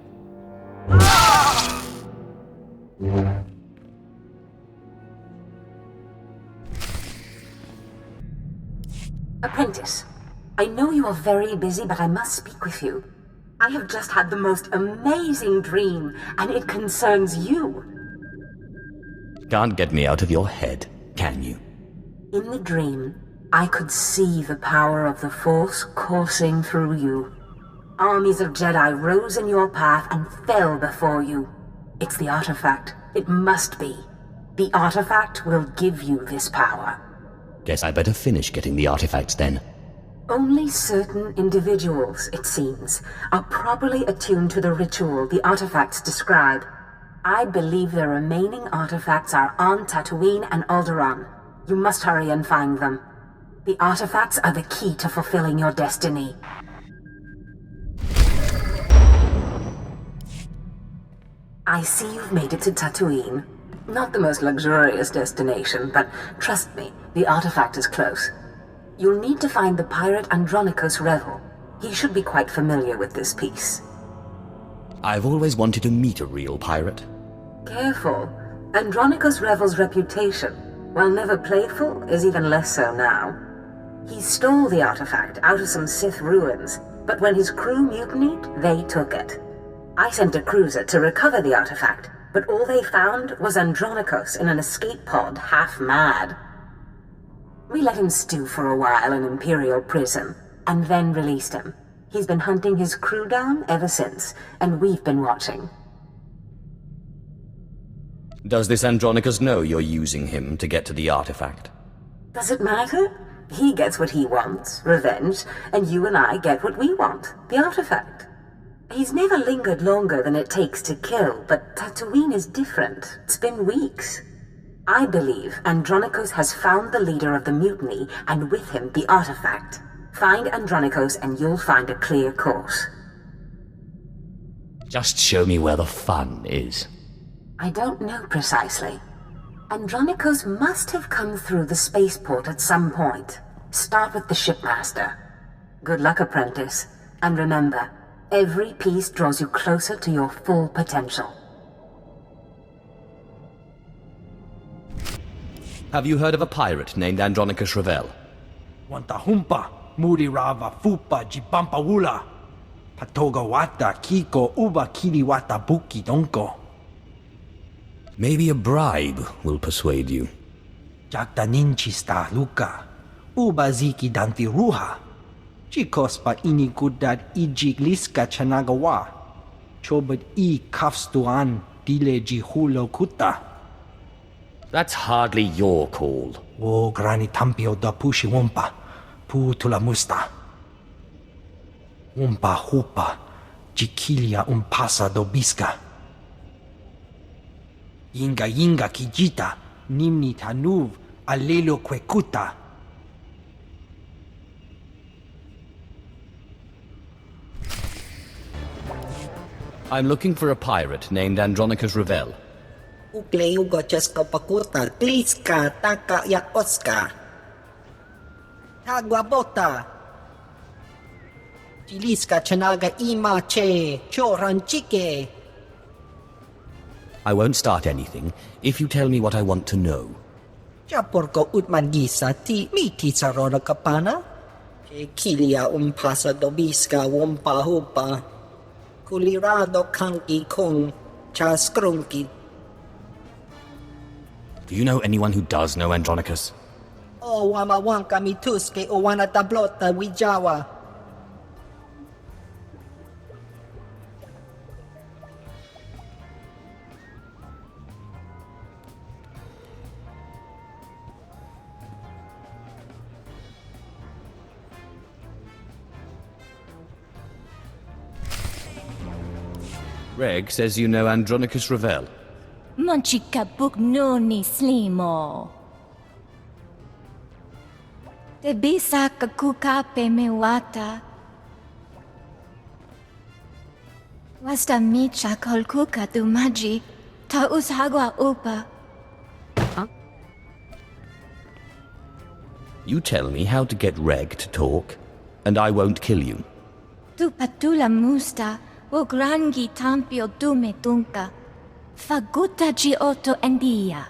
S1: Apprentice, I know you are very busy, but I must speak with you. I have just had the most amazing dream, and it concerns you.
S2: Can't get me out of your head, can you?
S1: In the dream, I could see the power of the Force coursing through you. Armies of Jedi rose in your path and fell before you. It's the artifact. It must be. The artifact will give you this power.
S2: Guess I better finish getting the artifacts then.
S1: Only certain individuals, it seems, are properly attuned to the ritual the artifacts describe. I believe the remaining artifacts are on Tatooine and Alderaan. You must hurry and find them. The artifacts are the key to fulfilling your destiny. I see you've made it to Tatooine. Not the most luxurious destination, but trust me, the artifact is close. You'll need to find the pirate Andronicus Revel. He should be quite familiar with this piece.
S2: I've always wanted to meet a real pirate.
S1: Careful. Andronicus Revel's reputation, while never playful, is even less so now. He stole the artifact out of some Sith ruins, but when his crew mutinied, they took it. I sent a cruiser to recover the artifact, but all they found was Andronicus in an escape pod, half mad. We let him stew for a while in Imperial prison, and then released him. He's been hunting his crew down ever since, and we've been watching.
S2: Does this Andronicus know you're using him to get to the artifact?
S1: Does it matter? He gets what he wants, revenge, and you and I get what we want, the artifact. He's never lingered longer than it takes to kill, but Tatooine is different. It's been weeks. I believe Andronicus has found the leader of the mutiny, and with him the artifact. Find Andronicus and you'll find a clear course.
S2: Just show me where the fun is.
S1: I don't know precisely. Andronicus must have come through the spaceport at some point. Start with the shipmaster. Good luck, apprentice. And remember, every piece draws you closer to your full potential.
S2: Have you heard of a pirate named Andronicus Revel?
S21: Wantahumpa, Murirava Fupa Jipampawula, Patogawata Kiko Uba Kiriwata Buki Donko.
S2: Maybe a bribe will persuade you.
S21: Jakta Ninchista Luka, Uba Ziki Danti Ruha, Chikospa Inikudad Ijigliska Chanagawa, Chobad I Kafstuan Dile Jihulo Kuta.
S2: That's hardly your call.
S21: O Grani Tampio da Pushi Wumpa, Putula Musta. Wumpa Hupa, Jikilia Umpasa do Biska. Yinga Yinga Kijita, Nimni Tanuv, Alelo Kwekuta.
S2: I'm looking for a pirate named Andronicus Revel.
S5: Ukleugo Chesko Pakuta, Kliska, Taka Yakoska. Taguabota. Chiliska Chanaga Imache, Choranchike.
S2: I won't start anything if you tell me what I want to know.
S5: Chaporko Utmangisa ti miti sarona kapana. Kilia umpasa dobiska wompa hupa. Kulirado kanki kong chaskrunki.
S2: Do you know anyone who does know Andronicus?
S5: O wamawanka mituske o wana tablota wijawa.
S2: Reg says you know Andronicus Revel.
S22: Manchika Bugnoni Slimo. Te bisa kakuka pe mewata. Wasta micha kolkuka tu maji. Ta ushagwa upa.
S2: You tell me how to get Reg to talk, and I won't kill you.
S22: Tu patula musta. Ograngi tampio dume dunka. Faguta giotto endia.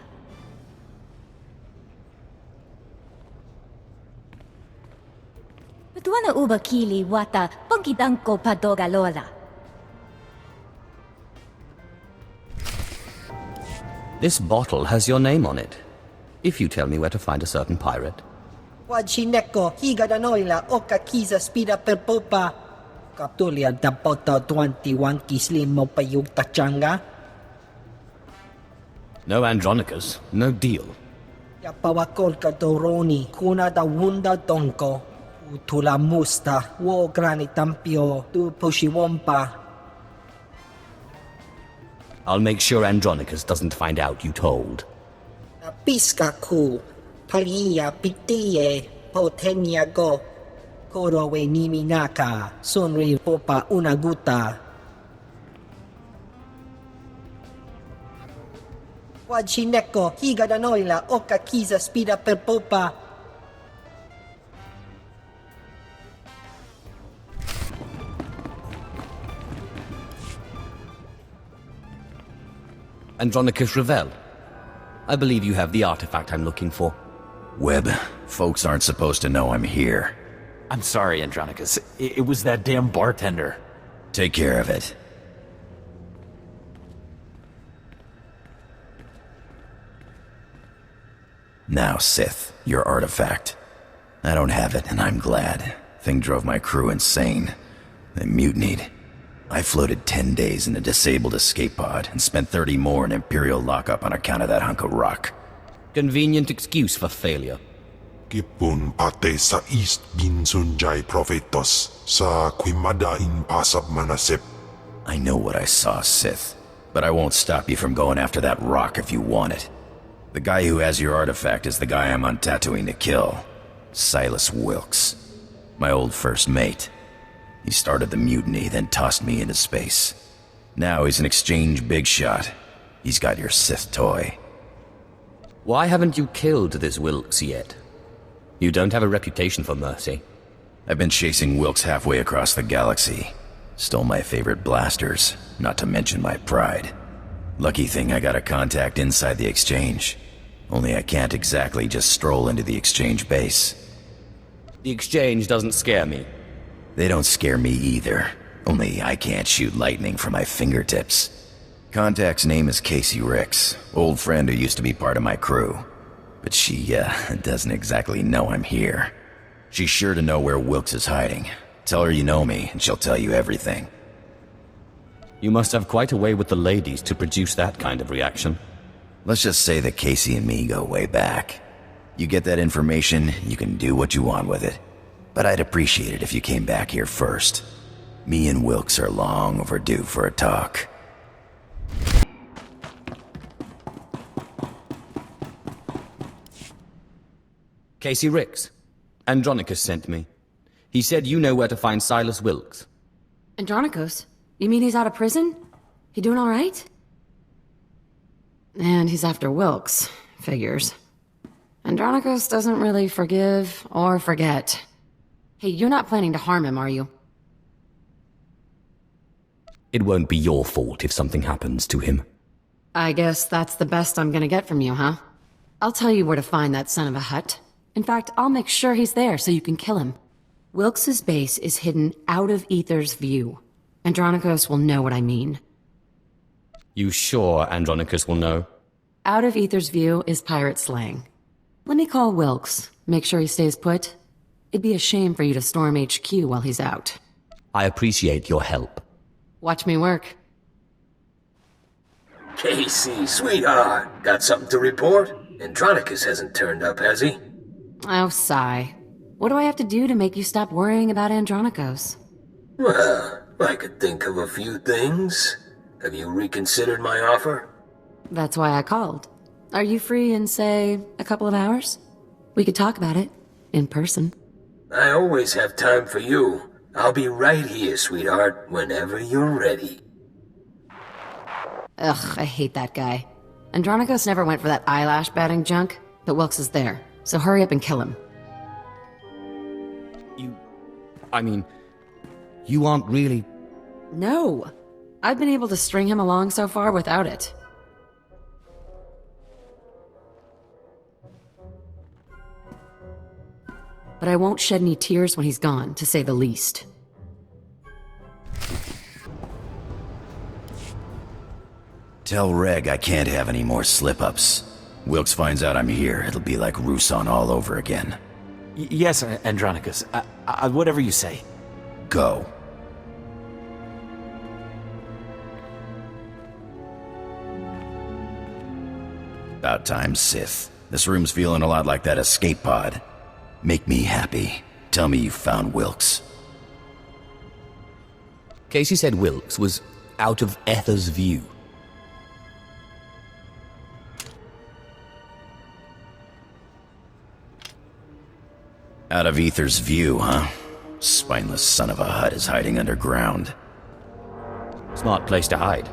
S22: Patuana uba kili wata pongkidanko padoga lola.
S2: This bottle has your name on it. If you tell me where to find a certain pirate.
S5: Wajineko, higadanoila, oka kiza spida per popa. Kaptulia dapota 21 kislim mo payug tachanga.
S2: No Andronicus, no deal.
S5: Yapawakol ka doroni, kuna da wunda donko. Utula musta, wo grani tampio, tu pushiwompa.
S2: I'll make sure Andronicus doesn't find out you told.
S5: Piska ku, palia pitiye, potenya go. Korowe niminaka, sonri popa unaguta. Wajineko, higadanoila, oka kiza spida per popa.
S2: Andronicus Revel. I believe you have the artifact I'm looking for.
S23: Webb, folks aren't supposed to know I'm here.
S24: I'm sorry, Andronicus. It was that damn bartender.
S23: Take care of it. Now, Sith, your artifact. I don't have it, and I'm glad. Thing drove my crew insane. They mutinied. I floated 10 days in a disabled escape pod and spent 30 more in Imperial lockup on account of that hunk of rock.
S2: Convenient excuse for failure.
S12: Kipun pate sa East Binsunjay Prophetos sa Quimadain Pasab Manasip.
S23: I know what I saw, Sith, but I won't stop you from going after that rock if you want it. The guy who has your artifact is the guy I'm on Tatooine to kill. Silas Wilkes. My old first mate. He started the mutiny, then tossed me into space. Now he's an exchange big shot. He's got your Sith toy.
S2: Why haven't you killed this Wilkes yet? You don't have a reputation for mercy.
S23: I've been chasing Wilkes halfway across the galaxy. Stole my favorite blasters, not to mention my pride. Lucky thing I got a contact inside the exchange. Only I can't exactly just stroll into the exchange base.
S2: The exchange doesn't scare me.
S23: They don't scare me either. Only I can't shoot lightning from my fingertips. Contact's name is Casey Ricks, old friend who used to be part of my crew. But she, doesn't exactly know I'm here. She's sure to know where Wilkes is hiding. Tell her you know me, and she'll tell you everything.
S2: You must have quite a way with the ladies to produce that kind of reaction.
S23: Let's just say that Casey and me go way back. You get that information, you can do what you want with it. But I'd appreciate it if you came back here first. Me and Wilkes are long overdue for a talk.
S2: Casey Ricks. Andronicus sent me. He said you know where to find Silas Wilkes.
S19: Andronicus? You mean he's out of prison? He doing alright? And he's after Wilkes. Figures. Andronicus doesn't really forgive or forget. Hey, you're not planning to harm him, are you?
S2: It won't be your fault if something happens to him.
S19: I guess that's the best I'm gonna get from you, huh? I'll tell you where to find that son of a hut. In fact, I'll make sure he's there so you can kill him. Wilkes's base is hidden out of Aether's view. Andronicus will know what I mean.
S2: You sure Andronicus will know?
S19: Out of Aether's view is pirate slang. Let me call Wilkes, make sure he stays put. It'd be a shame for you to storm HQ while he's out.
S2: I appreciate your help.
S19: Watch me work.
S9: Casey, sweetheart, got something to report? Andronicus hasn't turned up, has he?
S19: Oh, sigh. What do I have to do to make you stop worrying about Andronicus?
S9: Well, I could think of a few things. Have you reconsidered my offer?
S19: That's why I called. Are you free in, say, a couple of hours? We could talk about it. In person.
S9: I always have time for you. I'll be right here, sweetheart, whenever you're ready.
S19: Ugh, I hate that guy. Andronicus never went for that eyelash batting junk, but Wilkes is there, so hurry up and kill him.
S2: You aren't really...
S19: No! I've been able to string him along so far without it. But I won't shed any tears when he's gone, to say the least.
S23: Tell Reg I can't have any more slip-ups. Wilkes finds out I'm here, it'll be like Rusan all over again.
S24: Yes, Andronicus. Whatever you say.
S23: Go. About time, Sith. This room's feeling a lot like that escape pod. Make me happy. Tell me you found Wilkes.
S2: Casey said Wilkes was out of Aether's view.
S23: Out of Aether's view, huh? Spineless son of a hut is hiding underground.
S2: Smart place to hide.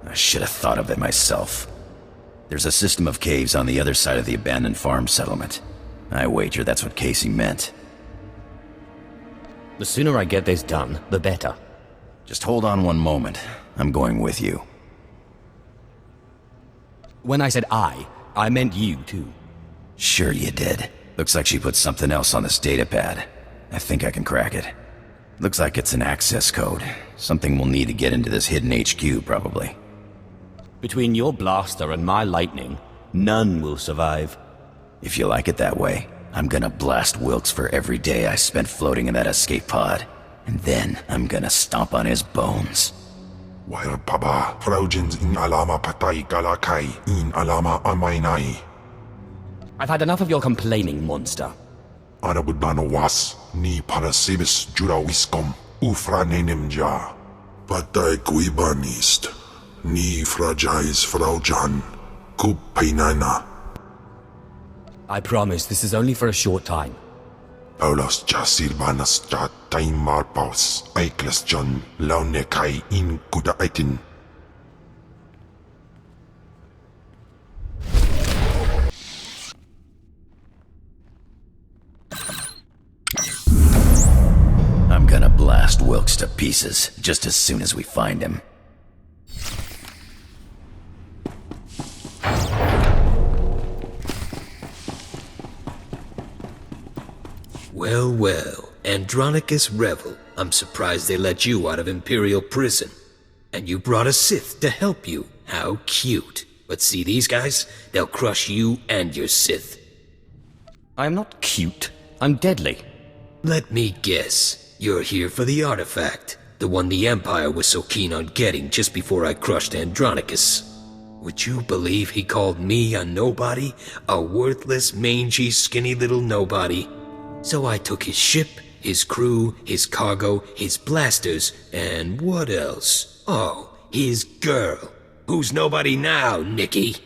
S23: I should have thought of it myself. There's a system of caves on the other side of the abandoned farm settlement. I wager that's what Casey meant.
S2: The sooner I get this done, the better.
S23: Just hold on one moment. I'm going with you.
S2: When I said I meant you, too.
S23: Sure you did. Looks like she put something else on this datapad. I think I can crack it. Looks like it's an access code. Something we'll need to get into this hidden HQ, probably.
S2: Between your blaster and my lightning, none will survive.
S23: If you like it that way, I'm gonna blast Wilkes for every day I spent floating in that escape pod. And then I'm gonna stomp on his bones.
S12: Wair paba, Fraujins in alama patay galakai, in alama amainai.
S2: I've had enough of your complaining, monster.
S12: Anabudbano was, ni parasibis jurawiskom, ufra nenemja. Patay kuibanist, ni fragais fraujan, kupainana.
S2: I promise this is only for a short time.
S12: Paulos jasirbanas ja taimar paus, aikles John, launekai in kudaitin.
S23: I'm gonna blast Wilkes to pieces just as soon as we find him.
S9: Well, well, Andronicus Revel, I'm surprised they let you out of Imperial prison. And you brought a Sith to help you. How cute. But see these guys? They'll crush you and your Sith.
S2: I'm not cute. I'm deadly.
S9: Let me guess. You're here for the artifact. The one the Empire was so keen on getting just before I crushed Andronicus. Would you believe he called me a nobody? A worthless, mangy, skinny little nobody? So I took his ship, his crew, his cargo, his blasters, and what else? Oh, his girl. Who's nobody now, Nicky?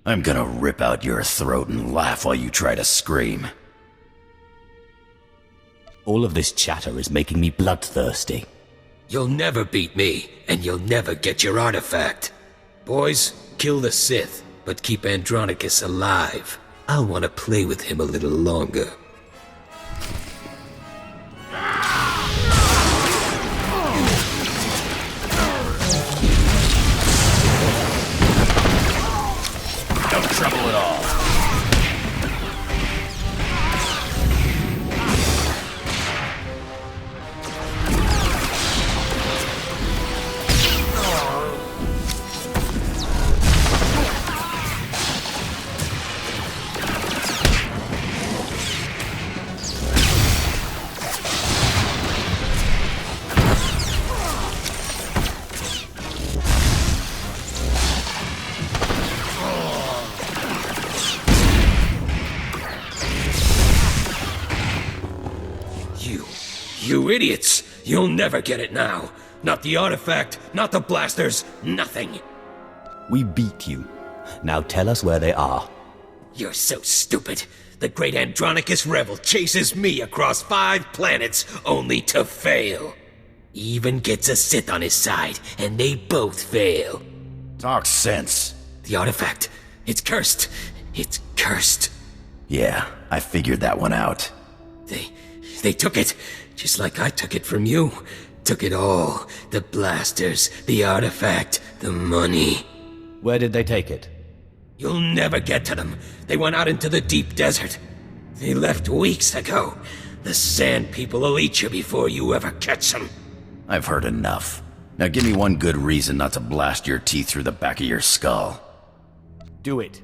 S23: I'm gonna rip out your throat and laugh while you try to scream.
S2: All of this chatter is making me bloodthirsty.
S4: You'll never beat me, and you'll never get your artifact. Boys, kill the Sith, but keep Andronicus alive. I'll want to play with him a little longer.
S23: No trouble at all.
S4: You idiots! You'll never get it now. Not the artifact, not the blasters, nothing.
S13: We beat you. Now tell us where they are.
S4: You're so stupid. The great Andronicus Rebel chases me across 5 planets only to fail. Even gets a Sith on his side, and they both fail.
S23: Talk sense.
S4: The artifact. It's cursed. It's cursed.
S23: Yeah, I figured that one out.
S4: They took it. Just like I took it from you. Took it all. The blasters, the artifact, the money.
S13: Where did they take it?
S4: You'll never get to them. They went out into the deep desert. They left weeks ago. The Sand People will eat you before you ever catch them.
S23: I've heard enough. Now give me one good reason not to blast your teeth through the back of your skull.
S13: Do it.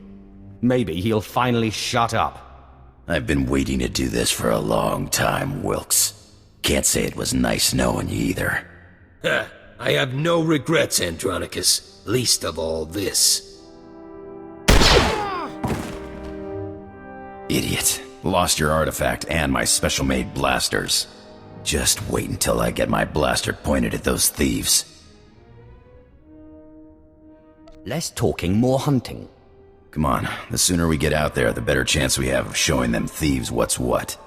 S13: Maybe he'll finally shut up.
S23: I've been waiting to do this for a long time, Wilkes. Can't say it was nice knowing you either.
S4: I have no regrets, Andronicus. Least of all this.
S23: Idiot. Lost your artifact and my special-made blasters. Just wait until I get my blaster pointed at those thieves.
S13: Less talking, more hunting.
S23: Come on, the sooner we get out there, the better chance we have of showing them thieves what's what.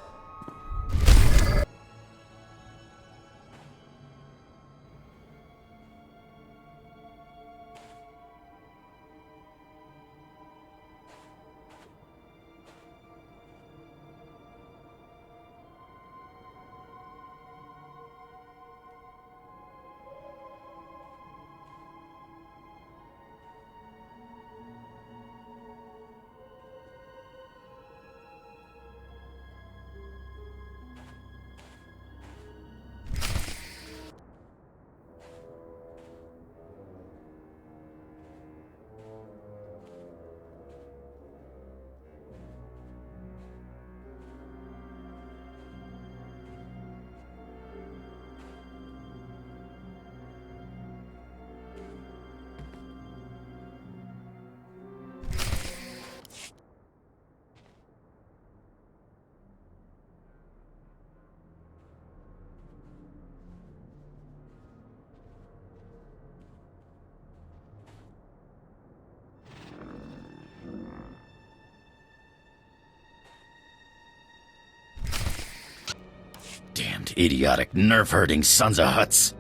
S23: Damned idiotic, nerve-hurting sons of Hutts.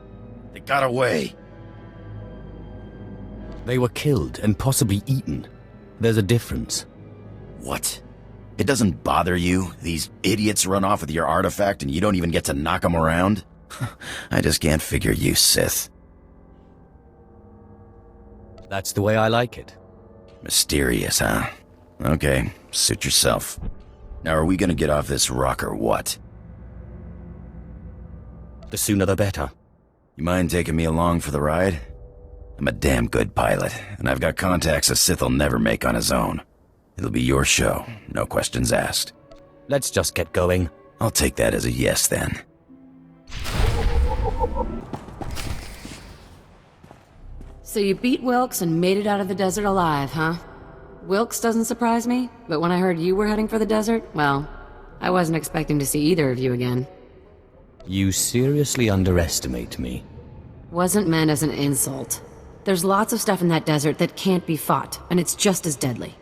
S23: They got away.
S13: They were killed and possibly eaten. There's a difference.
S23: What? It doesn't bother you? These idiots run off with your artifact and you don't even get to knock them around? I just can't figure you, Sith.
S13: That's the way I like it.
S23: Mysterious, huh? Okay, suit yourself. Now are we gonna get off this rock or what?
S13: The sooner the better.
S23: You mind taking me along for the ride? I'm a damn good pilot, and I've got contacts a Sith will never make on his own. It'll be your show, no questions asked.
S13: Let's just get going.
S23: I'll take that as a yes, then.
S19: So you beat Wilkes and made it out of the desert alive, huh? Wilkes doesn't surprise me, but when I heard you were heading for the desert, well, I wasn't expecting to see either of you again.
S13: You seriously underestimate me.
S19: Wasn't meant as an insult. There's lots of stuff in that desert that can't be fought, and it's just as deadly.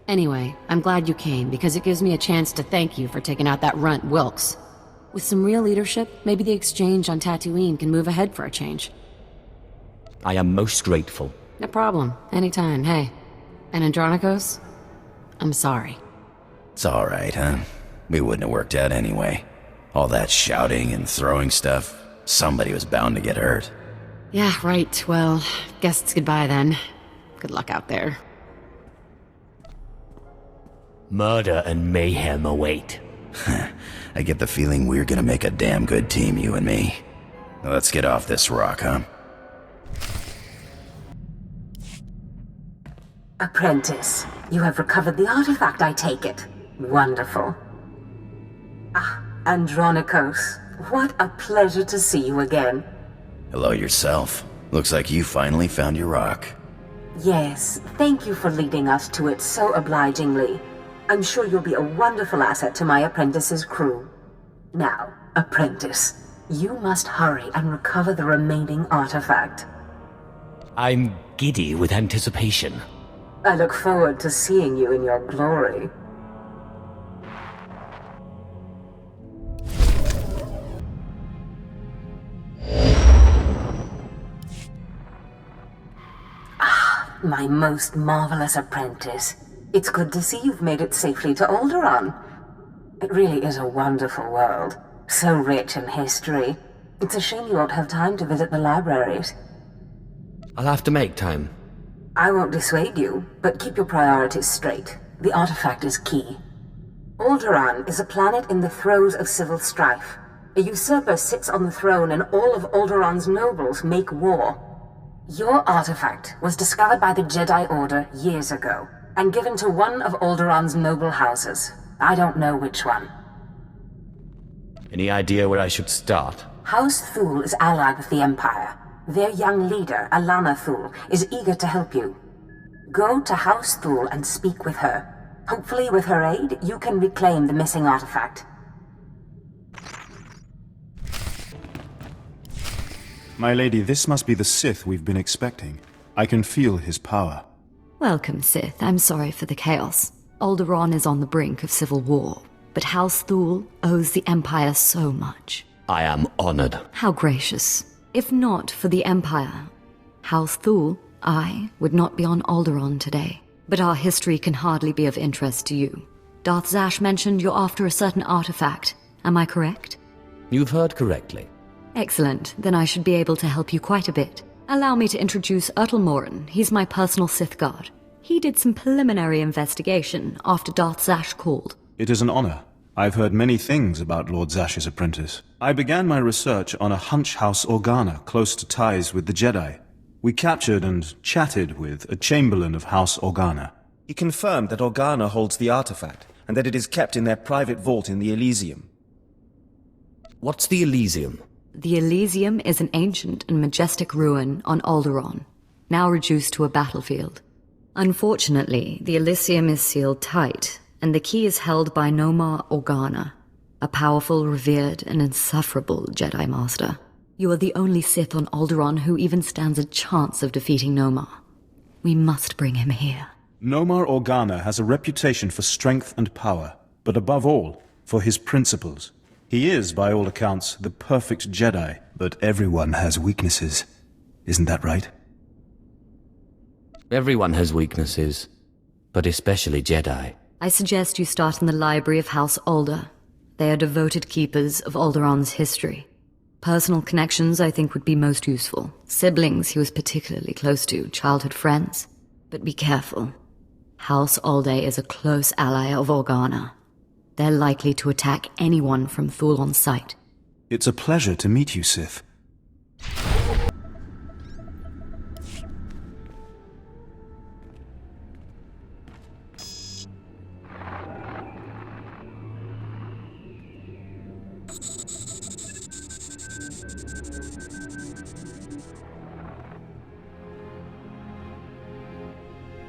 S19: Anyway, I'm glad you came, because it gives me a chance to thank you for taking out that runt, Wilkes. With some real leadership, maybe the exchange on Tatooine can move ahead for a change.
S13: I am most grateful.
S19: No problem. Anytime, hey. And Andronikos? I'm sorry.
S23: It's alright, huh? We wouldn't have worked out anyway. All that shouting and throwing stuff, somebody was bound to get hurt.
S19: Yeah, right. Well, guess it's goodbye then. Good luck out there.
S24: Murder and mayhem await.
S23: I get the feeling we're gonna make a damn good team, you and me. Let's get off this rock, huh?
S1: Apprentice, you have recovered the artifact, I take it. Wonderful. Ah, Andronikos, what a pleasure to see you again.
S23: Hello yourself. Looks like you finally found your rock.
S1: Yes, thank you for leading us to it so obligingly. I'm sure you'll be a wonderful asset to my apprentice's crew. Now, apprentice, you must hurry and recover the remaining artifact.
S24: I'm giddy with anticipation.
S1: I look forward to seeing you in your glory. Ah, my most marvelous apprentice. It's good to see you've made it safely to Alderaan. It really is a wonderful world, so rich in history. It's a shame you won't have time to visit the libraries.
S2: I'll have to make time.
S1: I won't dissuade you, but keep your priorities straight. The artifact is key. Alderaan is a planet in the throes of civil strife. A usurper sits on the throne and all of Alderaan's nobles make war. Your artifact was discovered by the Jedi Order years ago, and given to one of Alderaan's noble houses. I don't know which one.
S13: Any idea where I should start?
S1: House Thul is allied with the Empire. Their young leader, Alana Thul, is eager to help you. Go to House Thul and speak with her. Hopefully, with her aid, you can reclaim the missing artifact.
S6: My lady, this must be the Sith we've been expecting. I can feel his power.
S7: Welcome, Sith. I'm sorry for the chaos. Alderaan is on the brink of civil war, but House Thul owes the Empire so much.
S13: I am honored.
S7: How gracious. If not for the Empire, House Thul, I would not be on Alderaan today. But our history can hardly be of interest to you. Darth Zash mentioned you're after a certain artifact. Am I correct?
S2: You've heard correctly.
S7: Excellent. Then I should be able to help you quite a bit. Allow me to introduce Morin. He's my personal Sith guard. He did some preliminary investigation after Darth Zash called.
S6: It is an honor. I've heard many things about Lord Zash's apprentice. I began my research on a Hunch House Organa close to ties with the Jedi. We captured and chatted with a Chamberlain of House Organa.
S8: He confirmed that Organa holds the artifact, and that it is kept in their private vault in the Elysium.
S2: What's the Elysium?
S7: The Elysium is an ancient and majestic ruin on Alderaan, now reduced to a battlefield. Unfortunately, the Elysium is sealed tight, and the key is held by Nomar Organa, a powerful, revered, and insufferable Jedi Master. You are the only Sith on Alderaan who even stands a chance of defeating Nomar. We must bring him here.
S6: Nomar Organa has a reputation for strength and power, but above all, for his principles. He is, by all accounts, the perfect Jedi, but everyone has weaknesses. Isn't that right?
S2: Everyone has weaknesses, but especially Jedi.
S7: I suggest you start in the library of House Alder. They are devoted keepers of Alderaan's history. Personal connections, I think, would be most useful. Siblings he was particularly close to, childhood friends. But be careful. House Alde is a close ally of Organa. They're likely to attack anyone from Thul on sight.
S6: It's a pleasure to meet you, Sith.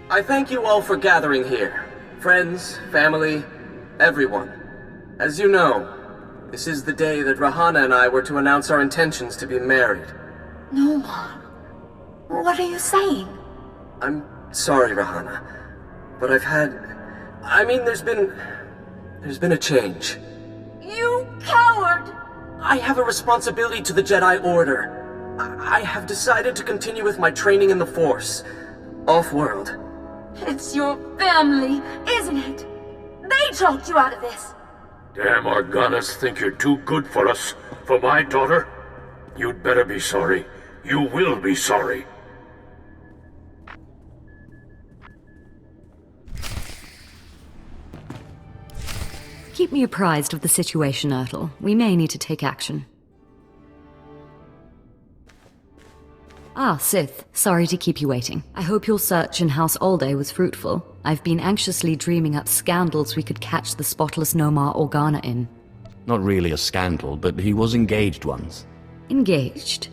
S14: I thank you all for gathering here. Friends, family, everyone. As you know, this is the day that Rahana and I were to announce our intentions to be married.
S22: No, what are you saying?
S14: I'm sorry, Rahana, but there's been a change.
S22: You coward!
S14: I have a responsibility to the Jedi Order. I have decided to continue with my training in the Force. Off-world.
S22: It's your family, isn't it? They talked you out of this.
S15: Damn Organas think you're too good for us. For my daughter? You'd better be sorry. You will be sorry.
S7: Keep me apprised of the situation, Ertl. We may need to take action. Ah, Sith. Sorry to keep you waiting. I hope your search in House Alde was fruitful. I've been anxiously dreaming up scandals we could catch the spotless Nomar Organa in.
S2: Not really a scandal, but he was engaged once.
S7: Engaged?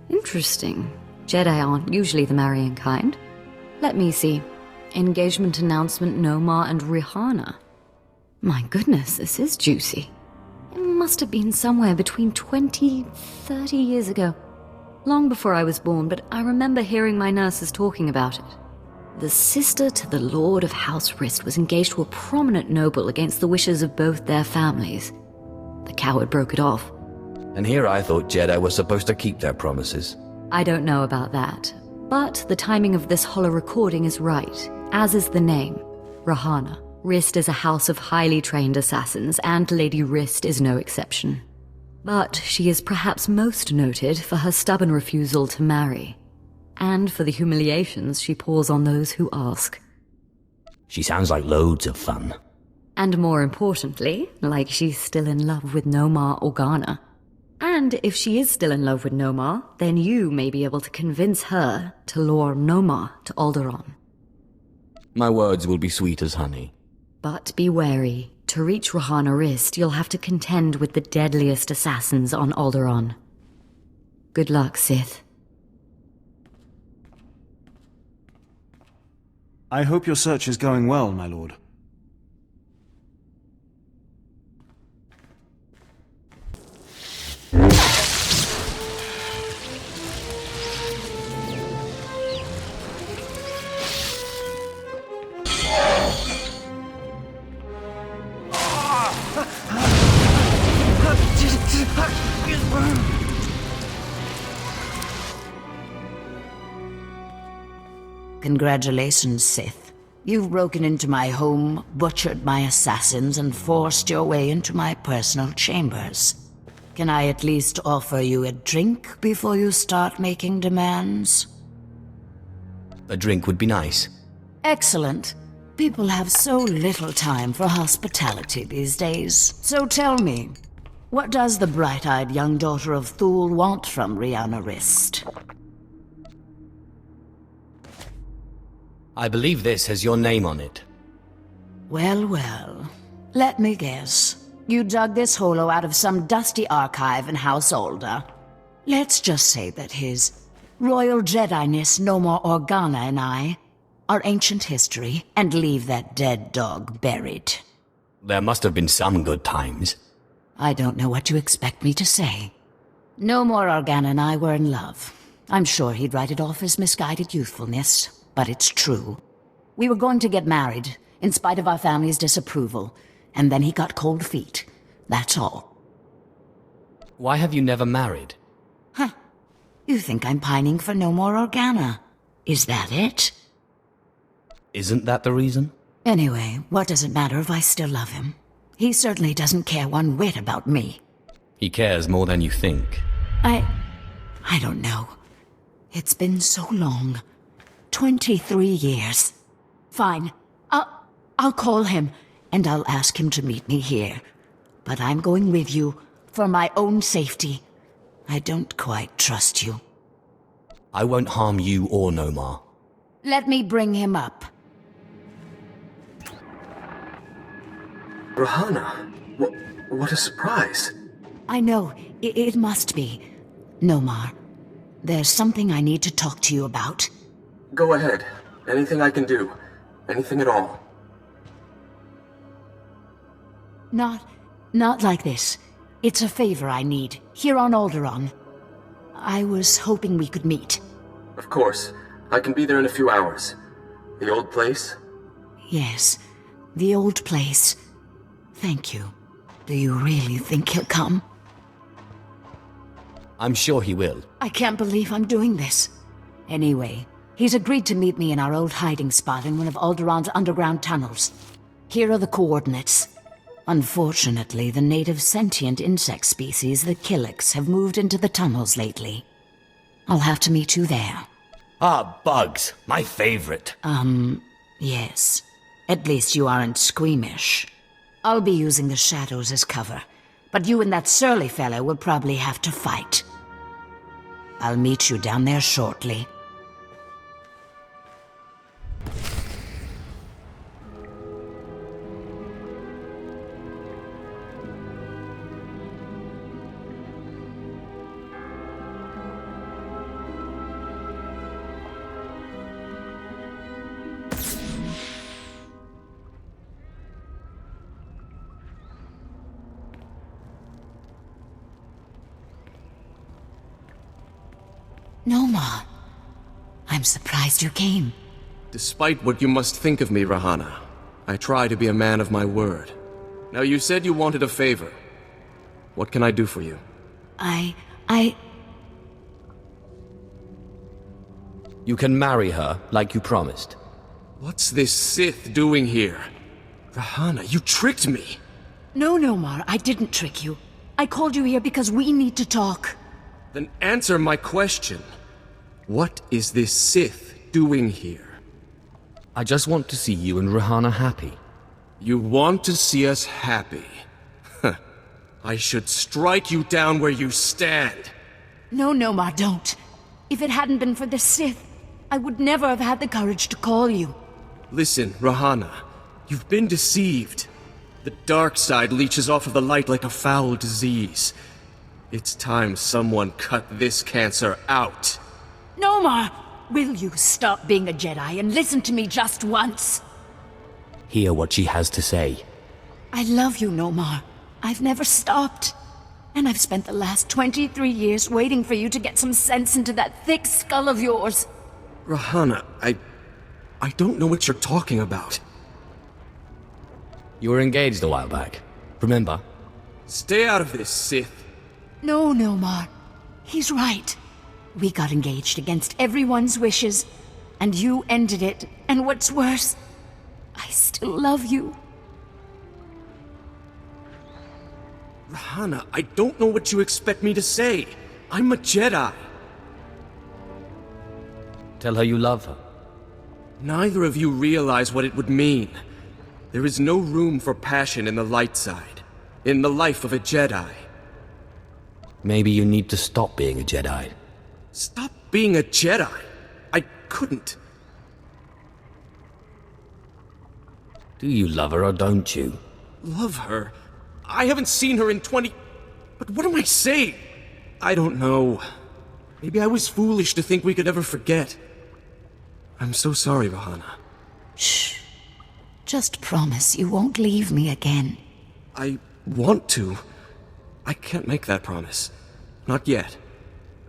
S7: Interesting. Jedi aren't usually the marrying kind. Let me see. Engagement announcement Nomar and Rihanna. My goodness, this is juicy. It must have been somewhere between 20, 30 years ago. Long before I was born, but I remember hearing my nurses talking about it. The sister to the Lord of House Rist was engaged to a prominent noble against the wishes of both their families. The coward broke it off.
S2: And here I thought Jedi were supposed to keep their promises.
S7: I don't know about that, but the timing of this holo recording is right, as is the name, Rihanna. Rist is a house of highly trained assassins, and Lady Rist is no exception. But she is perhaps most noted for her stubborn refusal to marry, and for the humiliations she pours on those who ask.
S4: She sounds like loads of fun.
S7: And more importantly, like she's still in love with Nomar Organa. And if she is still in love with Nomar, then you may be able to convince her to lure Nomar to Alderaan.
S2: My words will be sweet as honey.
S7: But be wary. To reach Rihanna Rist, you'll have to contend with the deadliest assassins on Alderaan. Good luck, Sith.
S6: I hope your search is going well, my lord.
S16: Congratulations, Sith. You've broken into my home, butchered my assassins, and forced your way into my personal chambers. Can I at least offer you a drink before you start making demands?
S2: A drink would be nice.
S16: Excellent. People have so little time for hospitality these days. So tell me, what does the bright-eyed young daughter of Thule want from Rihanna Rist?
S2: I believe this has your name on it.
S16: Well, well. Let me guess. You dug this holo out of some dusty archive in House Alda. Let's just say that his Royal Jedi-ness Nomar Organa and I are ancient history, and leave that dead dog buried.
S2: There must have been some good times.
S16: I don't know what you expect me to say. Nomar Organa and I were in love. I'm sure he'd write it off as misguided youthfulness, but it's true. We were going to get married, in spite of our family's disapproval, and then he got cold feet. That's all.
S2: Why have you never married?
S16: Huh. You think I'm pining for Nomar Organa? Is that it?
S2: Isn't that the reason?
S16: Anyway, what does it matter if I still love him? He certainly doesn't care one whit about me.
S2: He cares more than you think.
S16: I don't know. It's been so long. 23 years. Fine. I'll call him, and I'll ask him to meet me here. But I'm going with you, for my own safety. I don't quite trust you.
S2: I won't harm you or Nomar.
S16: Let me bring him up.
S14: Rihanna, what a surprise.
S16: I know, it must be. Nomar, there's something I need to talk to you about.
S14: Go ahead. Anything I can do. Anything at all.
S16: Not like this. It's a favor I need, here on Alderaan. I was hoping we could meet.
S14: Of course. I can be there in a few hours. The old place?
S16: Yes, the old place. Thank you. Do you really think he'll come?
S13: I'm sure he will.
S16: I can't believe I'm doing this. Anyway, he's agreed to meet me in our old hiding spot in one of Alderaan's underground tunnels. Here are the coordinates. Unfortunately, the native sentient insect species, the Killiks, have moved into the tunnels lately. I'll have to meet you there.
S13: Ah, bugs. My favorite.
S16: Yes. At least you aren't squeamish. I'll be using the shadows as cover, but you and that surly fellow will probably have to fight. I'll meet you down there shortly. Noma, I'm surprised you came.
S14: Despite what you must think of me, Rahana, I try to be a man of my word. Now, you said you wanted a favor. What can I do for you?
S2: You can marry her, like you promised.
S14: What's this Sith doing here? Rahana, you tricked me!
S16: No, Nomar, I didn't trick you. I called you here because we need to talk.
S14: Then answer my question. What is this Sith doing here?
S2: I just want to see you and Rahana happy.
S14: You want to see us happy? I should strike you down where you stand.
S16: No, Nomar, don't. If it hadn't been for the Sith, I would never have had the courage to call you.
S14: Listen, Rahana, you've been deceived. The dark side leeches off of the light like a foul disease. It's time someone cut this cancer out.
S16: Nomar, will you stop being a Jedi and listen to me just once?
S13: Hear what she has to say.
S16: I love you, Nomar. I've never stopped. And I've spent the last 23 years waiting for you to get some sense into that thick skull of yours.
S14: Rahana, I don't know what you're talking about.
S2: You were engaged a while back. Remember?
S14: Stay out of this, Sith.
S16: No, Nomar. He's right. We got engaged against everyone's wishes, and you ended it, and what's worse, I still love you.
S14: Rahana, I don't know what you expect me to say. I'm a Jedi.
S2: Tell her you love her.
S14: Neither of you realize what it would mean. There is no room for passion in the light side, in the life of a Jedi.
S2: Maybe you need to stop being a Jedi.
S14: Stop being a Jedi? I couldn't.
S2: Do you love her or don't you?
S14: Love her? I haven't seen her in 20... But what am I saying? I don't know. Maybe I was foolish to think we could ever forget. I'm so sorry, Rahana.
S16: Shh. Just promise you won't leave me again.
S14: I want to. I can't make that promise. Not yet.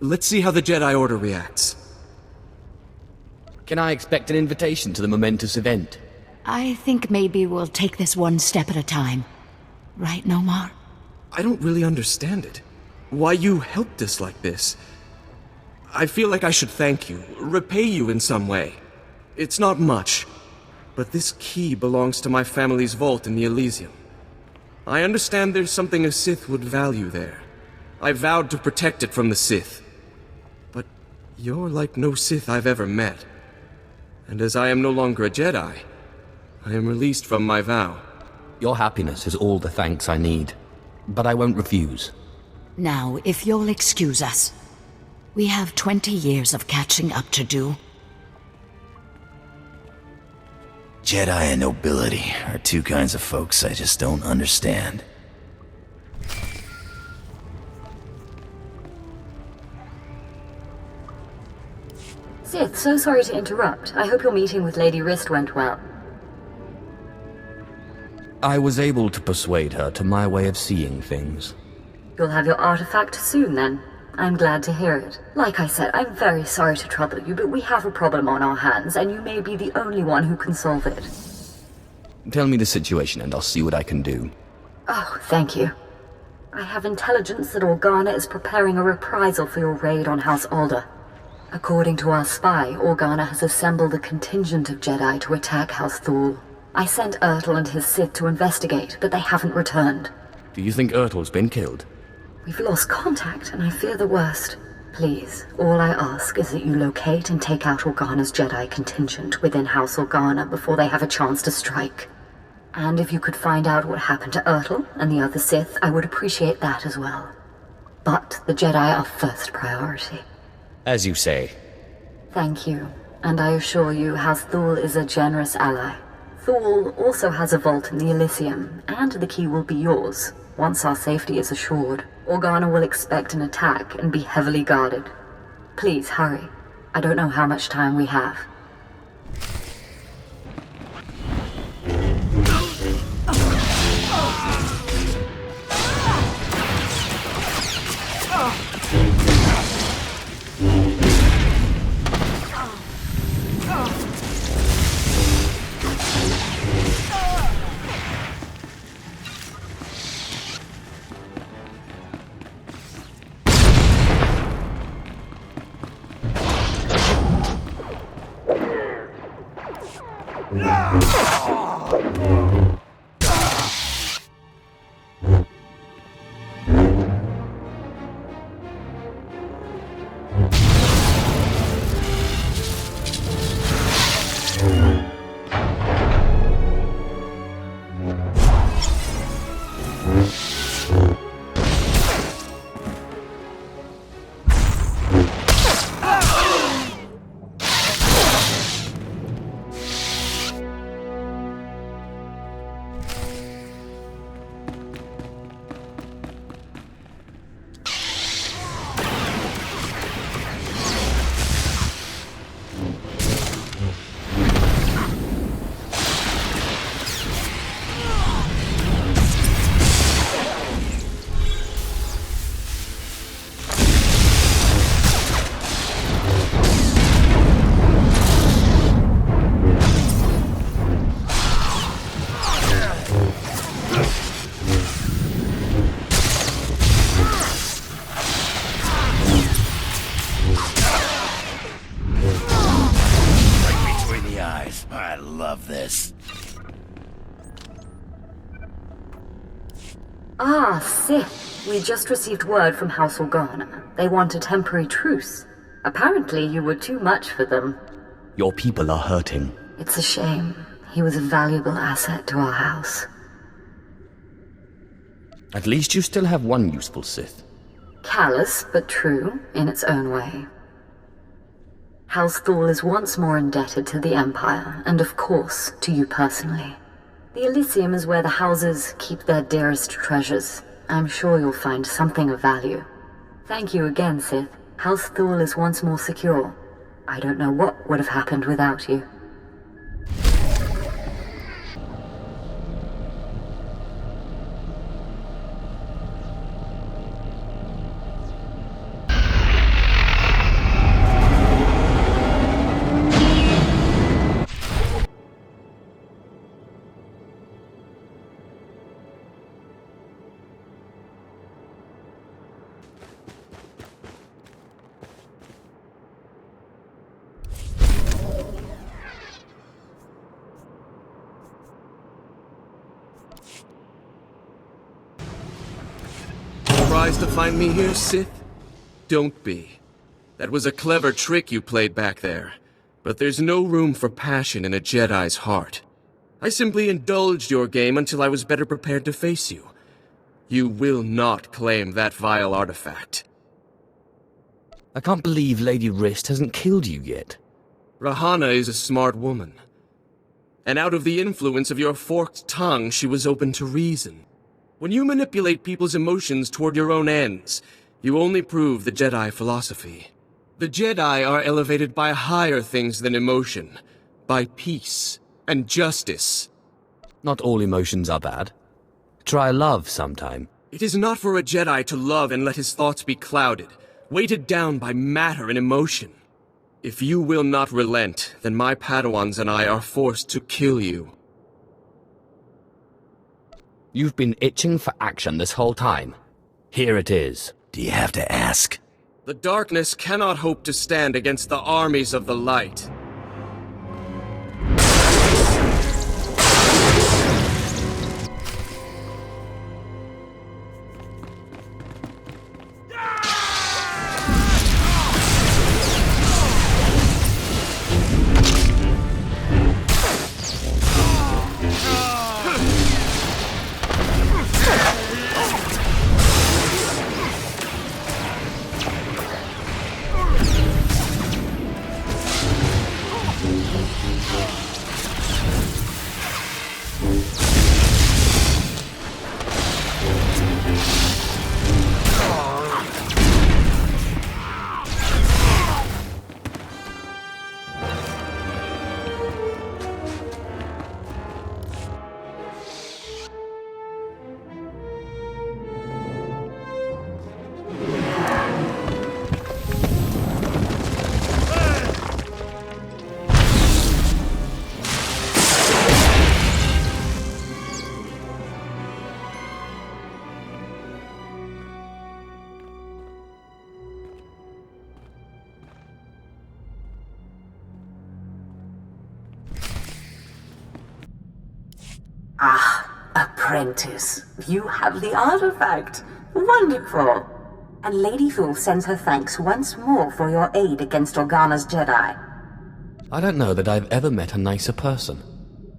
S14: Let's see how the Jedi Order reacts.
S2: Can I expect an invitation to the momentous event?
S16: I think maybe we'll take this one step at a time. Right, Nomar?
S14: I don't really understand it. Why you helped us like this. I feel like I should thank you, repay you in some way. It's not much, but this key belongs to my family's vault in the Elysium. I understand there's something a Sith would value there. I vowed to protect it from the Sith. But you're like no Sith I've ever met. And as I am no longer a Jedi, I am released from my vow.
S2: Your happiness is all the thanks I need, but I won't refuse.
S16: Now, if you'll excuse us, we have 20 years of catching up to do.
S23: Jedi and nobility are two kinds of folks I just don't understand.
S7: Sith, so sorry to interrupt. I hope your meeting with Lady Wrist went well.
S2: I was able to persuade her to my way of seeing things.
S7: You'll have your artifact soon, then. I'm glad to hear it. Like I said, I'm very sorry to trouble you, but we have a problem on our hands, and you may be the only one who can solve it.
S2: Tell me the situation and I'll see what I can do.
S7: Oh, thank you. I have intelligence that Organa is preparing a reprisal for your raid on House Alder. According to our spy, Organa has assembled a contingent of Jedi to attack House Thule. I sent Ertl and his Sith to investigate, but they haven't returned.
S2: Do you think Ertl's been killed?
S7: We've lost contact, and I fear the worst. Please, all I ask is that you locate and take out Organa's Jedi contingent within House Organa before they have a chance to strike. And if you could find out what happened to Ertl and the other Sith, I would appreciate that as well. But the Jedi are first priority.
S2: As you say.
S7: Thank you, and I assure you House Thule is a generous ally. Thule also has a vault in the Elysium, and the key will be yours, once our safety is assured. Organa will expect an attack and be heavily guarded. Please, hurry. I don't know how much time we have. Ah, Sith. We just received word from House Organa. They want a temporary truce. Apparently you were too much for them.
S2: Your people are hurting.
S7: It's a shame. He was a valuable asset to our house.
S2: At least you still have one useful Sith.
S7: Callous, but true, in its own way. House Thule is once more indebted to the Empire, and of course, to you personally. The Elysium is where the houses keep their dearest treasures. I'm sure you'll find something of value. Thank you again, Sith. House Thule is once more secure. I don't know what would have happened without you.
S14: Surprised to find me here, Sith? Don't be. That was a clever trick you played back there. But there's no room for passion in a Jedi's heart. I simply indulged your game until I was better prepared to face you. You will not claim that vile artifact.
S2: I can't believe Lady Wrist hasn't killed you yet.
S14: Rahana is a smart woman. And out of the influence of your forked tongue, she was open to reason. When you manipulate people's emotions toward your own ends, you only prove the Jedi philosophy. The Jedi are elevated by higher things than emotion, by peace and justice.
S2: Not all emotions are bad. Try love sometime.
S14: It is not for a Jedi to love and let his thoughts be clouded, weighted down by matter and emotion. If you will not relent, then my Padawans and I are forced to kill you.
S2: You've been itching for action this whole time. Here it is.
S23: Do you have to ask?
S14: The darkness cannot hope to stand against the armies of the light.
S1: Apprentice, you have the artifact. Wonderful. And Lady Fool sends her thanks once more for your aid against Organa's Jedi.
S2: I don't know that I've ever met a nicer person.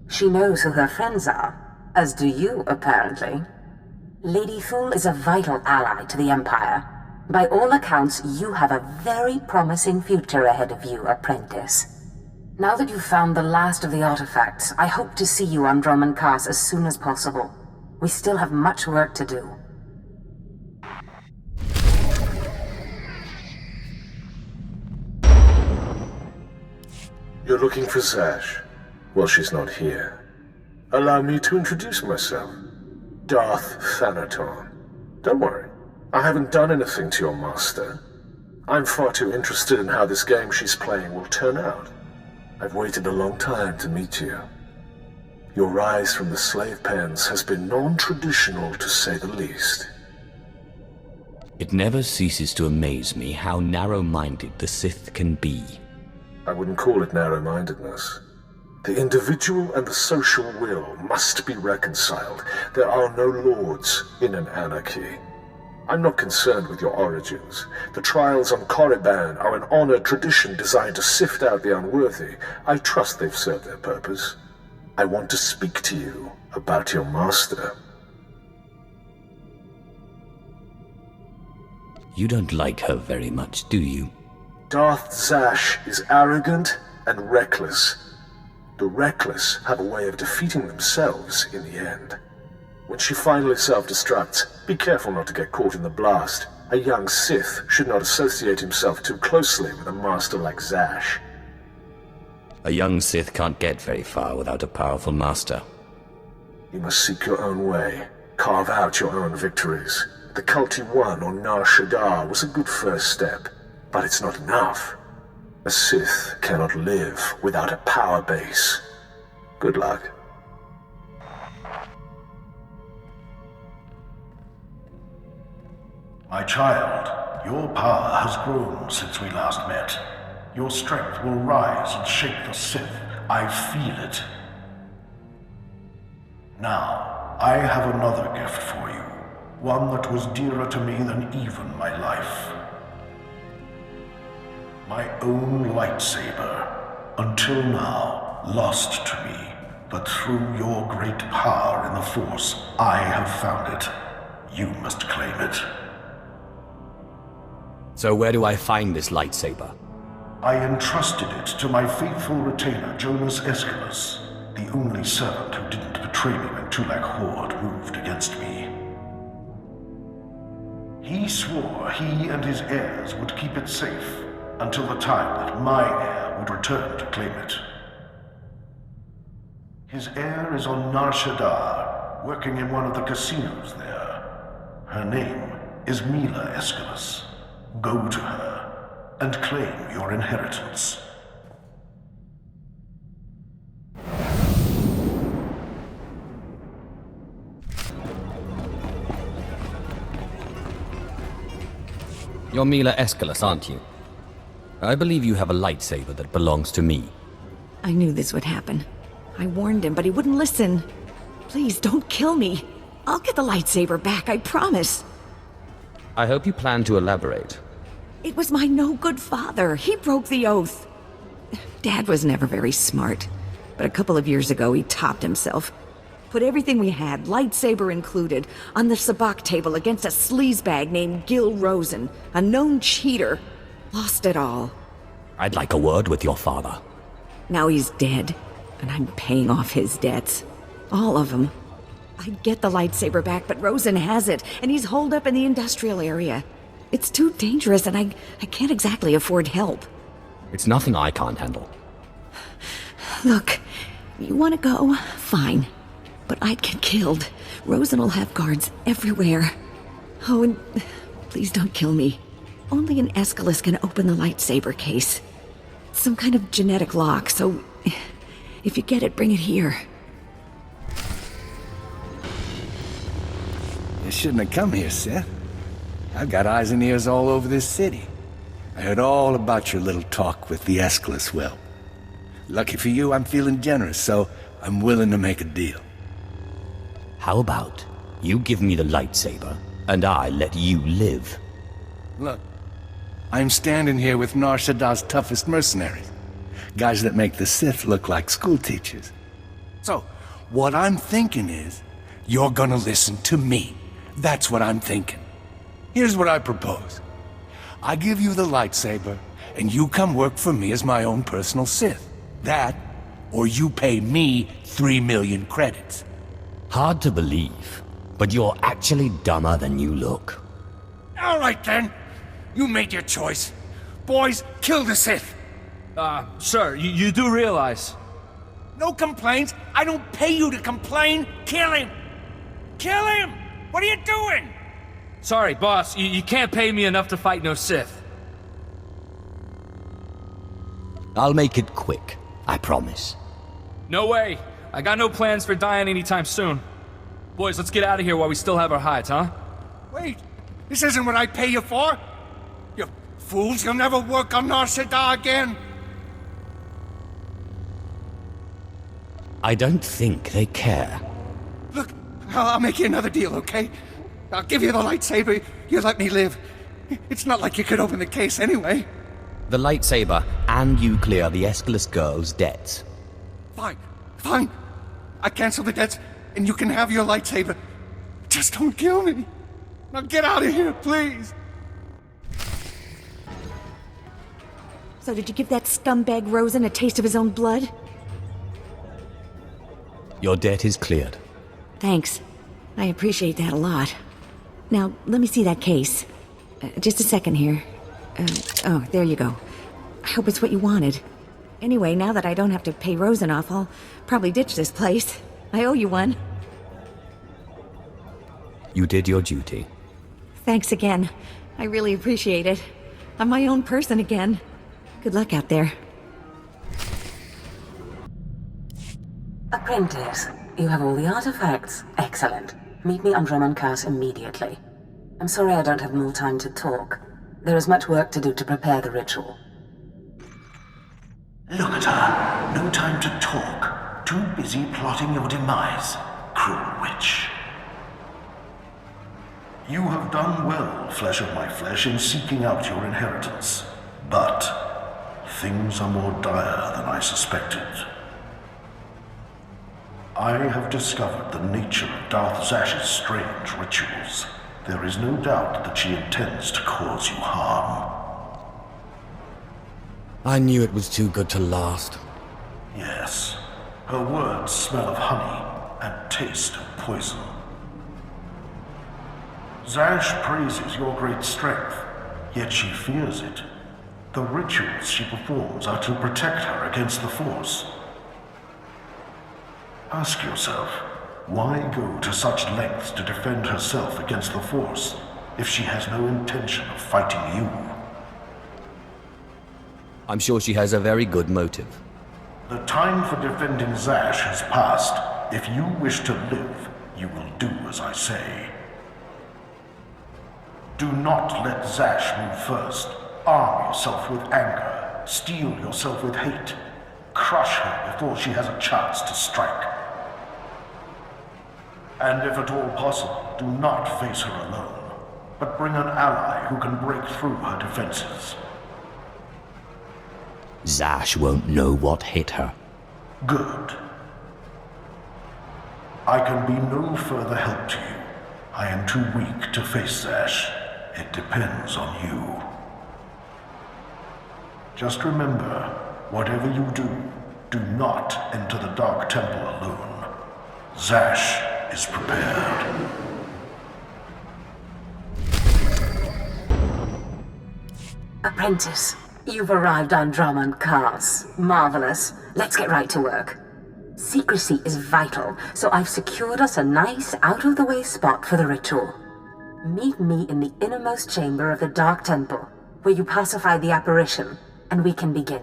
S1: She knows who her friends are, as do you, apparently. Lady Fool is a vital ally to the Empire. By all accounts, you have a very promising future ahead of you, Apprentice. Now that you've found the last of the artifacts, I hope to see you on Dromund Kaas as soon as possible. We still have much work to do.
S9: You're looking for Zash? Well, she's not here. Allow me to introduce myself. Darth Thanaton. Don't worry, I haven't done anything to your master. I'm far too interested in how this game she's playing will turn out. I've waited a long time to meet you. Your rise from the slave pens has been non-traditional, to say the least.
S2: It never ceases to amaze me how narrow-minded the Sith can be.
S9: I wouldn't call it narrow-mindedness. The individual and the social will must be reconciled. There are no lords in an anarchy. I'm not concerned with your origins. The trials on Korriban are an honored tradition designed to sift out the unworthy. I trust they've served their purpose. I want to speak to you about your master.
S2: You don't like her very much, do you?
S9: Darth Zash is arrogant and reckless. The reckless have a way of defeating themselves in the end. When she finally self-destructs, be careful not to get caught in the blast. A young Sith should not associate himself too closely with a master like Zash.
S2: A young Sith can't get very far without a powerful master.
S9: You must seek your own way. Carve out your own victories. The cult you won on Nar Shaddaa was a good first step, but it's not enough. A Sith cannot live without a power base. Good luck.
S12: My child, your power has grown since we last met. Your strength will rise and shake the Sith. I feel it. Now, I have another gift for you. One that was dearer to me than even my life. My own lightsaber. Until now, lost to me. But through your great power in the Force, I have found it. You must claim it.
S2: So where do I find this lightsaber?
S12: I entrusted it to my faithful retainer, Jonas Aeschylus, the only servant who didn't betray me when Tulak Horde moved against me. He swore he and his heirs would keep it safe until the time that my heir would return to claim it. His heir is on Nar Shaddaa, working in one of the casinos there. Her name is Mila Aeschylus. Go to her and claim your inheritance.
S2: You're Mila Escalus, aren't you? I believe you have a lightsaber that belongs to me.
S16: I knew this would happen. I warned him, but he wouldn't listen. Please, don't kill me. I'll get the lightsaber back, I promise.
S2: I hope you plan to elaborate.
S16: It was my no-good father. He broke the oath. Dad was never very smart, but a couple of years ago he topped himself. Put everything we had, lightsaber included, on the sabacc table against a sleazebag named Gil Rosen, a known cheater. Lost it all.
S2: I'd like a word with your father.
S16: Now he's dead, and I'm paying off his debts. All of them. I'd get the lightsaber back, but Rosen has it, and he's holed up in the industrial area. It's too dangerous, and I can't exactly afford help.
S2: It's nothing I can't handle.
S16: Look, you want to go? Fine. But I'd get killed. Rosen will have guards everywhere. Oh, and please don't kill me. Only an Escalus can open the lightsaber case. It's some kind of genetic lock, so if you get it, bring it here.
S10: You shouldn't have come here, Sith. I've got eyes and ears all over this city. I heard all about your little talk with the Escalus whelp. Lucky for you, I'm feeling generous, so I'm willing to make a deal.
S2: How about you give me the lightsaber, and I let you live?
S10: Look, I'm standing here with Nar Shaddah's toughest mercenaries. Guys that make the Sith look like school teachers. So, what I'm thinking is, you're gonna listen to me. That's what I'm thinking. Here's what I propose. I give you the lightsaber, and you come work for me as my own personal Sith. That, or you pay me 3 million credits.
S2: Hard to believe, but you're actually dumber than you look.
S10: All right then. You made your choice. Boys, kill the Sith.
S17: Sir, you do realize...
S10: No complaints. I don't pay you to complain. Kill him. Kill him! What are you doing?
S17: Sorry, boss. You can't pay me enough to fight no Sith.
S2: I'll make it quick. I promise.
S17: No way. I got no plans for dying anytime soon. Boys, let's get out of here while we still have our hides, huh?
S10: Wait. This isn't what I pay you for. You fools, you'll never work on Nar Shaddaa again.
S2: I don't think they care.
S10: Look, I'll make you another deal, okay? I'll give you the lightsaber, you let me live. It's not like you could open the case anyway.
S2: The lightsaber, and you clear the Escalus girl's debts.
S10: Fine, fine. I cancel the debts, and you can have your lightsaber. Just don't kill me. Now get out of here, please.
S16: So did you give that scumbag Rosen a taste of his own blood?
S2: Your debt is cleared.
S16: Thanks. I appreciate that a lot. Now, let me see that case. Just a second here. Oh, there you go. I hope it's what you wanted. Anyway, now that I don't have to pay Rosen off, I'll probably ditch this place. I owe you one.
S2: You did your duty.
S16: Thanks again. I really appreciate it. I'm my own person again. Good luck out there.
S1: Apprentice, you have all the artifacts. Excellent. Meet me on Roman Curse immediately. I'm sorry I don't have more time to talk. There is much work to do to prepare the ritual.
S12: Look at her. No time to talk. Too busy plotting your demise. Cruel witch. You have done well, flesh of my flesh, in seeking out your inheritance. But things are more dire than I suspected. I have discovered the nature of Darth Zash's strange rituals. There is no doubt that she intends to cause you harm.
S2: I knew it was too good to last.
S12: Yes. Her words smell of honey and taste of poison. Zash praises your great strength, yet she fears it. The rituals she performs are to protect her against the Force. Ask yourself, why go to such lengths to defend herself against the Force if she has no intention of fighting you?
S2: I'm sure she has a very good motive.
S12: The time for defending Zash has passed. If you wish to live, you will do as I say.
S3: Do not let Zash move first. Arm yourself with anger. Steel yourself with hate. Crush her before she has a chance to strike. And if at all possible, do not face her alone, but bring an ally who can break through her defenses.
S13: Zash won't know what hit her.
S3: Good. I can be no further help to you. I am too weak to face Zash. It depends on you. Just remember, whatever you do, do not enter the Dark Temple alone. Zash is prepared.
S1: Apprentice, you've arrived on Drummond Cars. Marvelous. Let's get right to work. Secrecy is vital, so I've secured us a nice, out-of-the-way spot for the ritual. Meet me in the innermost chamber of the Dark Temple, where you pacify the apparition, and we can begin.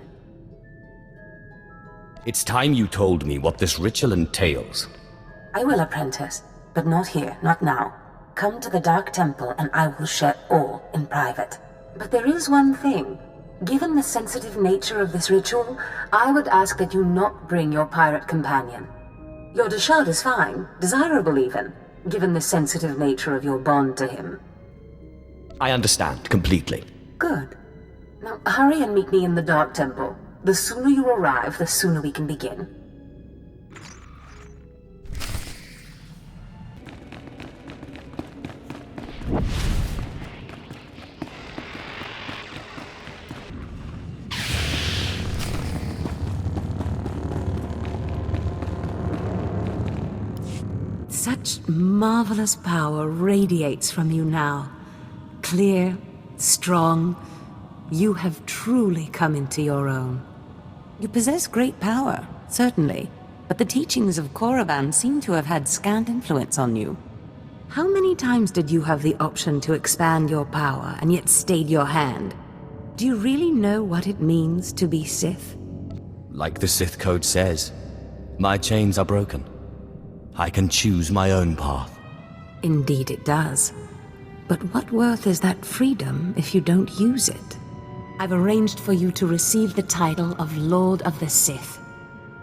S13: It's time you told me what this ritual entails.
S1: I will, Apprentice, but not here, not now. Come to the Dark Temple and I will share all in private. But there is one thing. Given the sensitive nature of this ritual, I would ask that you not bring your pirate companion. Your Deshard is fine, desirable even, given the sensitive nature of your bond to him.
S13: I understand completely.
S1: Good. Now hurry and meet me in the Dark Temple. The sooner you arrive, the sooner we can begin.
S11: Such marvelous power radiates from you now. Clear, strong, you have truly come into your own. You possess great power, certainly, but the teachings of Korriban seem to have had scant influence on you. How many times did you have the option to expand your power and yet stayed your hand? Do you really know what it means to be Sith?
S2: Like the Sith Code says, my chains are broken. I can choose my own path.
S11: Indeed it does. But what worth is that freedom if you don't use it? I've arranged for you to receive the title of Lord of the Sith.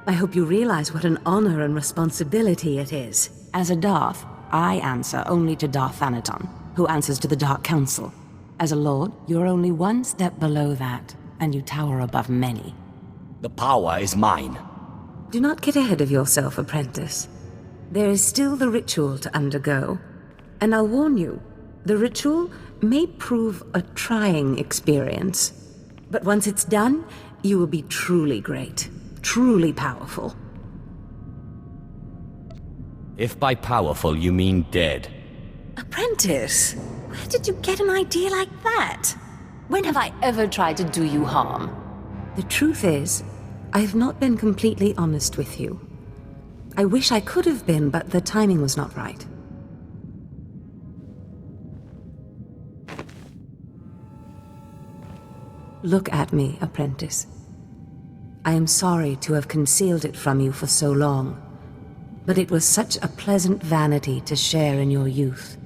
S11: I hope you realize what an honor and responsibility it is. As a Darth, I answer only to Darth Thanaton, who answers to the Dark Council. As a Lord, you're only one step below that, and you tower above many.
S13: The power is mine.
S11: Do not get ahead of yourself, Apprentice. There is still the ritual to undergo. And I'll warn you, the ritual may prove a trying experience. But once it's done, you will be truly great, truly powerful.
S13: If by powerful you mean dead.
S11: Apprentice, where did you get an idea like that? When have I ever tried to do you harm? The truth is, I have not been completely honest with you. I wish I could have been, but the timing was not right. Look at me, Apprentice. I am sorry to have concealed it from you for so long, but it was such a pleasant vanity to share in your youth.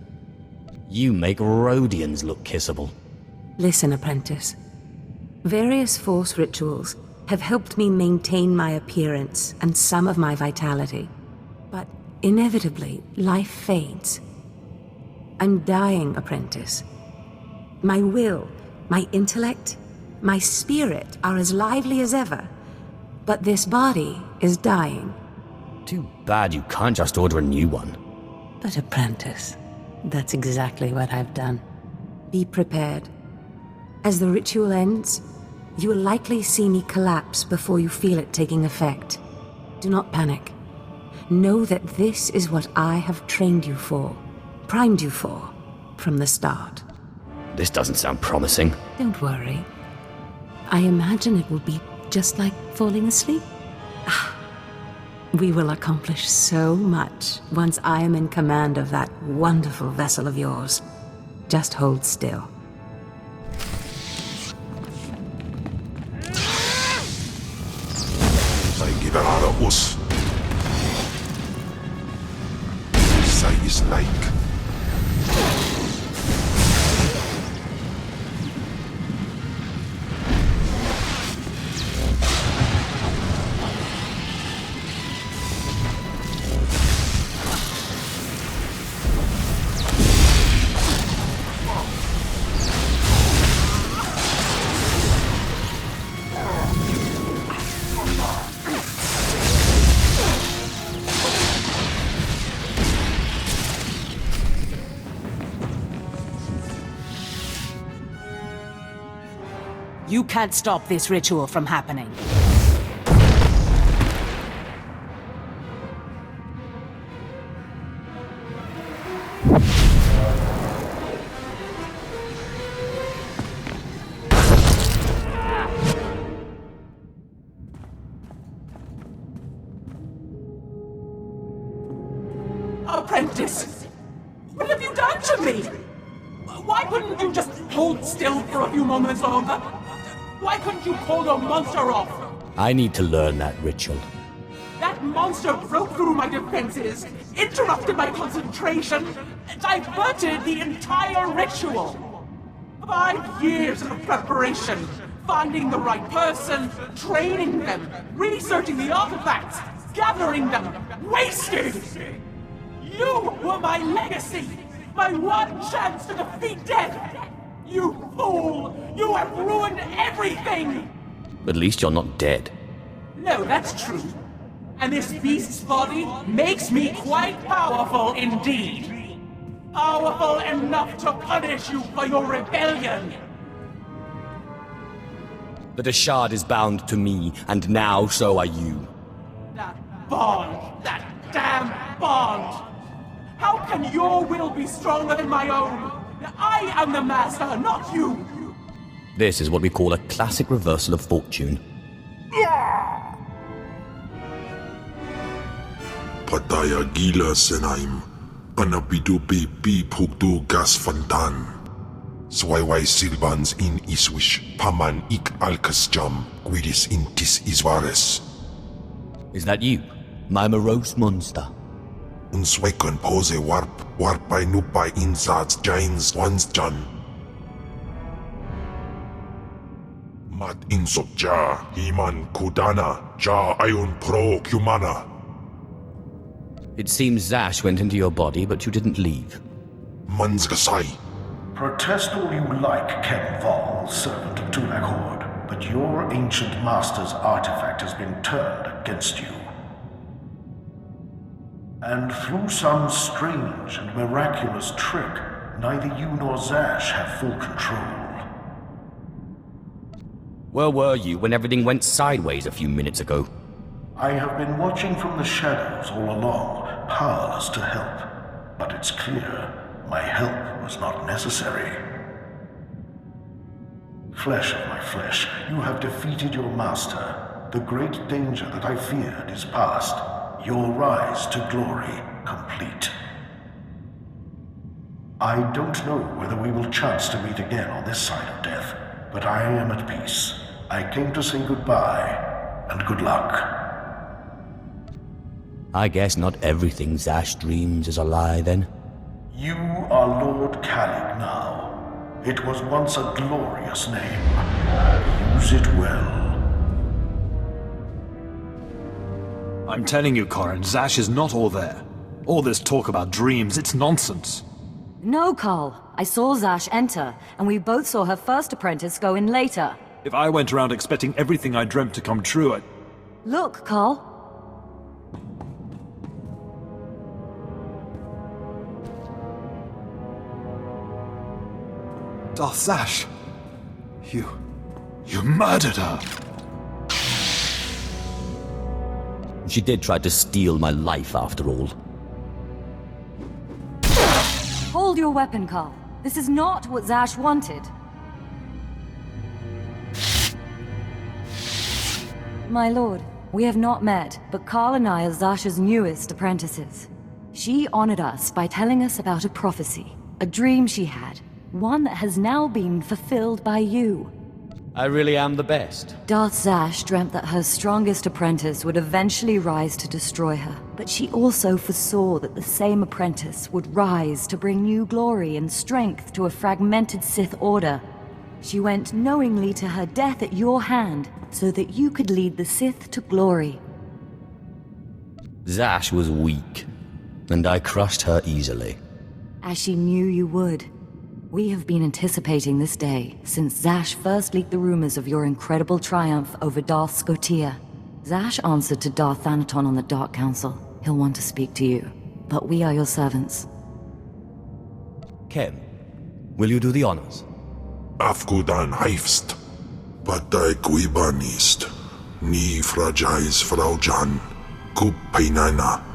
S13: You make Rhodians look kissable.
S11: Listen, Apprentice. Various Force rituals have helped me maintain my appearance and some of my vitality. But inevitably, life fades. I'm dying, Apprentice. My will, my intellect, my spirit are as lively as ever. But this body is dying.
S13: Too bad you can't just order a new one.
S11: But Apprentice, that's exactly what I've done. Be prepared. As the ritual ends, you will likely see me collapse before you feel it taking effect. Do not panic. Know that this is what I have trained you for, primed you for, from the start.
S2: This doesn't sound promising.
S11: Don't worry. I imagine it will be just like falling asleep. We will accomplish so much once I am in command of that wonderful vessel of yours. Just hold still.
S12: Us. Say is like.
S11: You can't stop this ritual from happening.
S5: Apprentice! What have you done to me? Why couldn't you just hold still for a few moments longer? Why couldn't you call your monster off?
S24: I need to learn that ritual.
S5: That monster broke through my defenses, interrupted my concentration, diverted the entire ritual. 5 years of preparation, finding the right person, training them, researching the artifacts, gathering them, wasted! You were my legacy! My one chance to defeat death! You fool! You have ruined everything!
S2: At least you're not dead.
S5: No, that's true. And this beast's body makes me quite powerful indeed. Powerful enough to punish you for your rebellion.
S24: The shard is bound to me, and now so are you.
S5: That bond! That damn bond! How can your will be stronger than my own? I am the master, not you!
S2: This is what we call a classic reversal of fortune.
S12: Pataya gila senaim, panapidu pi pugdu gas fantan. Swaiwai silvans in iswish, paman ik alkas jam, guidis intis isvares.
S2: Is that you, my morose monster?
S12: Unswekon pose warpai nupai insats jains ones jan. Mat insop ja, himan kudana, ja ayun pro kumana.
S2: It seems Zash went into your body, but you didn't leave.
S12: Manzgasai.
S3: Protest all you like, Ken Vol, servant of Tulak Horde, but your ancient master's artifact has been turned against you. And through some strange and miraculous trick, neither you nor Zash have full control.
S2: Where were you when everything went sideways a few minutes ago?
S3: I have been watching from the shadows all along, powerless to help. But it's clear my help was not necessary. Flesh of my flesh, you have defeated your master. The great danger that I feared is past. Your rise to glory complete. I don't know whether we will chance to meet again on this side of death, but I am at peace. I came to say goodbye, and good luck.
S2: I guess not everything Zash dreams is a lie, then.
S3: You are Lord Kalig now. It was once a glorious name. Use it well.
S6: I'm telling you, Corin, Zash is not all there. All this talk about dreams, it's nonsense.
S7: No, Carl. I saw Zash enter, and we both saw her first apprentice go in later.
S6: If I went around expecting everything I dreamt to come true,
S7: Look, Carl.
S6: Darth Zash! You murdered her!
S2: She did try to steal my life, after all.
S7: Hold your weapon, Carl. This is not what Zash wanted. My lord, we have not met, but Carl and I are Zash's newest apprentices. She honored us by telling us about a prophecy, a dream she had, one that has now been fulfilled by you.
S2: I really am the best.
S7: Darth Zash dreamt that her strongest apprentice would eventually rise to destroy her, but she also foresaw that the same apprentice would rise to bring new glory and strength to a fragmented Sith order. She went knowingly to her death at your hand, so that you could lead the Sith to glory.
S2: Zash was weak, and I crushed her easily.
S7: As she knew you would. We have been anticipating this day since Zash first leaked the rumors of your incredible triumph over Darth SWTOR. Zash answered to Darth Thanaton on the Dark Council. He'll want to speak to you, but we are your servants.
S2: Ken, will you do the honors?
S12: Afgudan Heifst. Patay kuiban ist. Ni fragile Frau Jan. Kup peinana.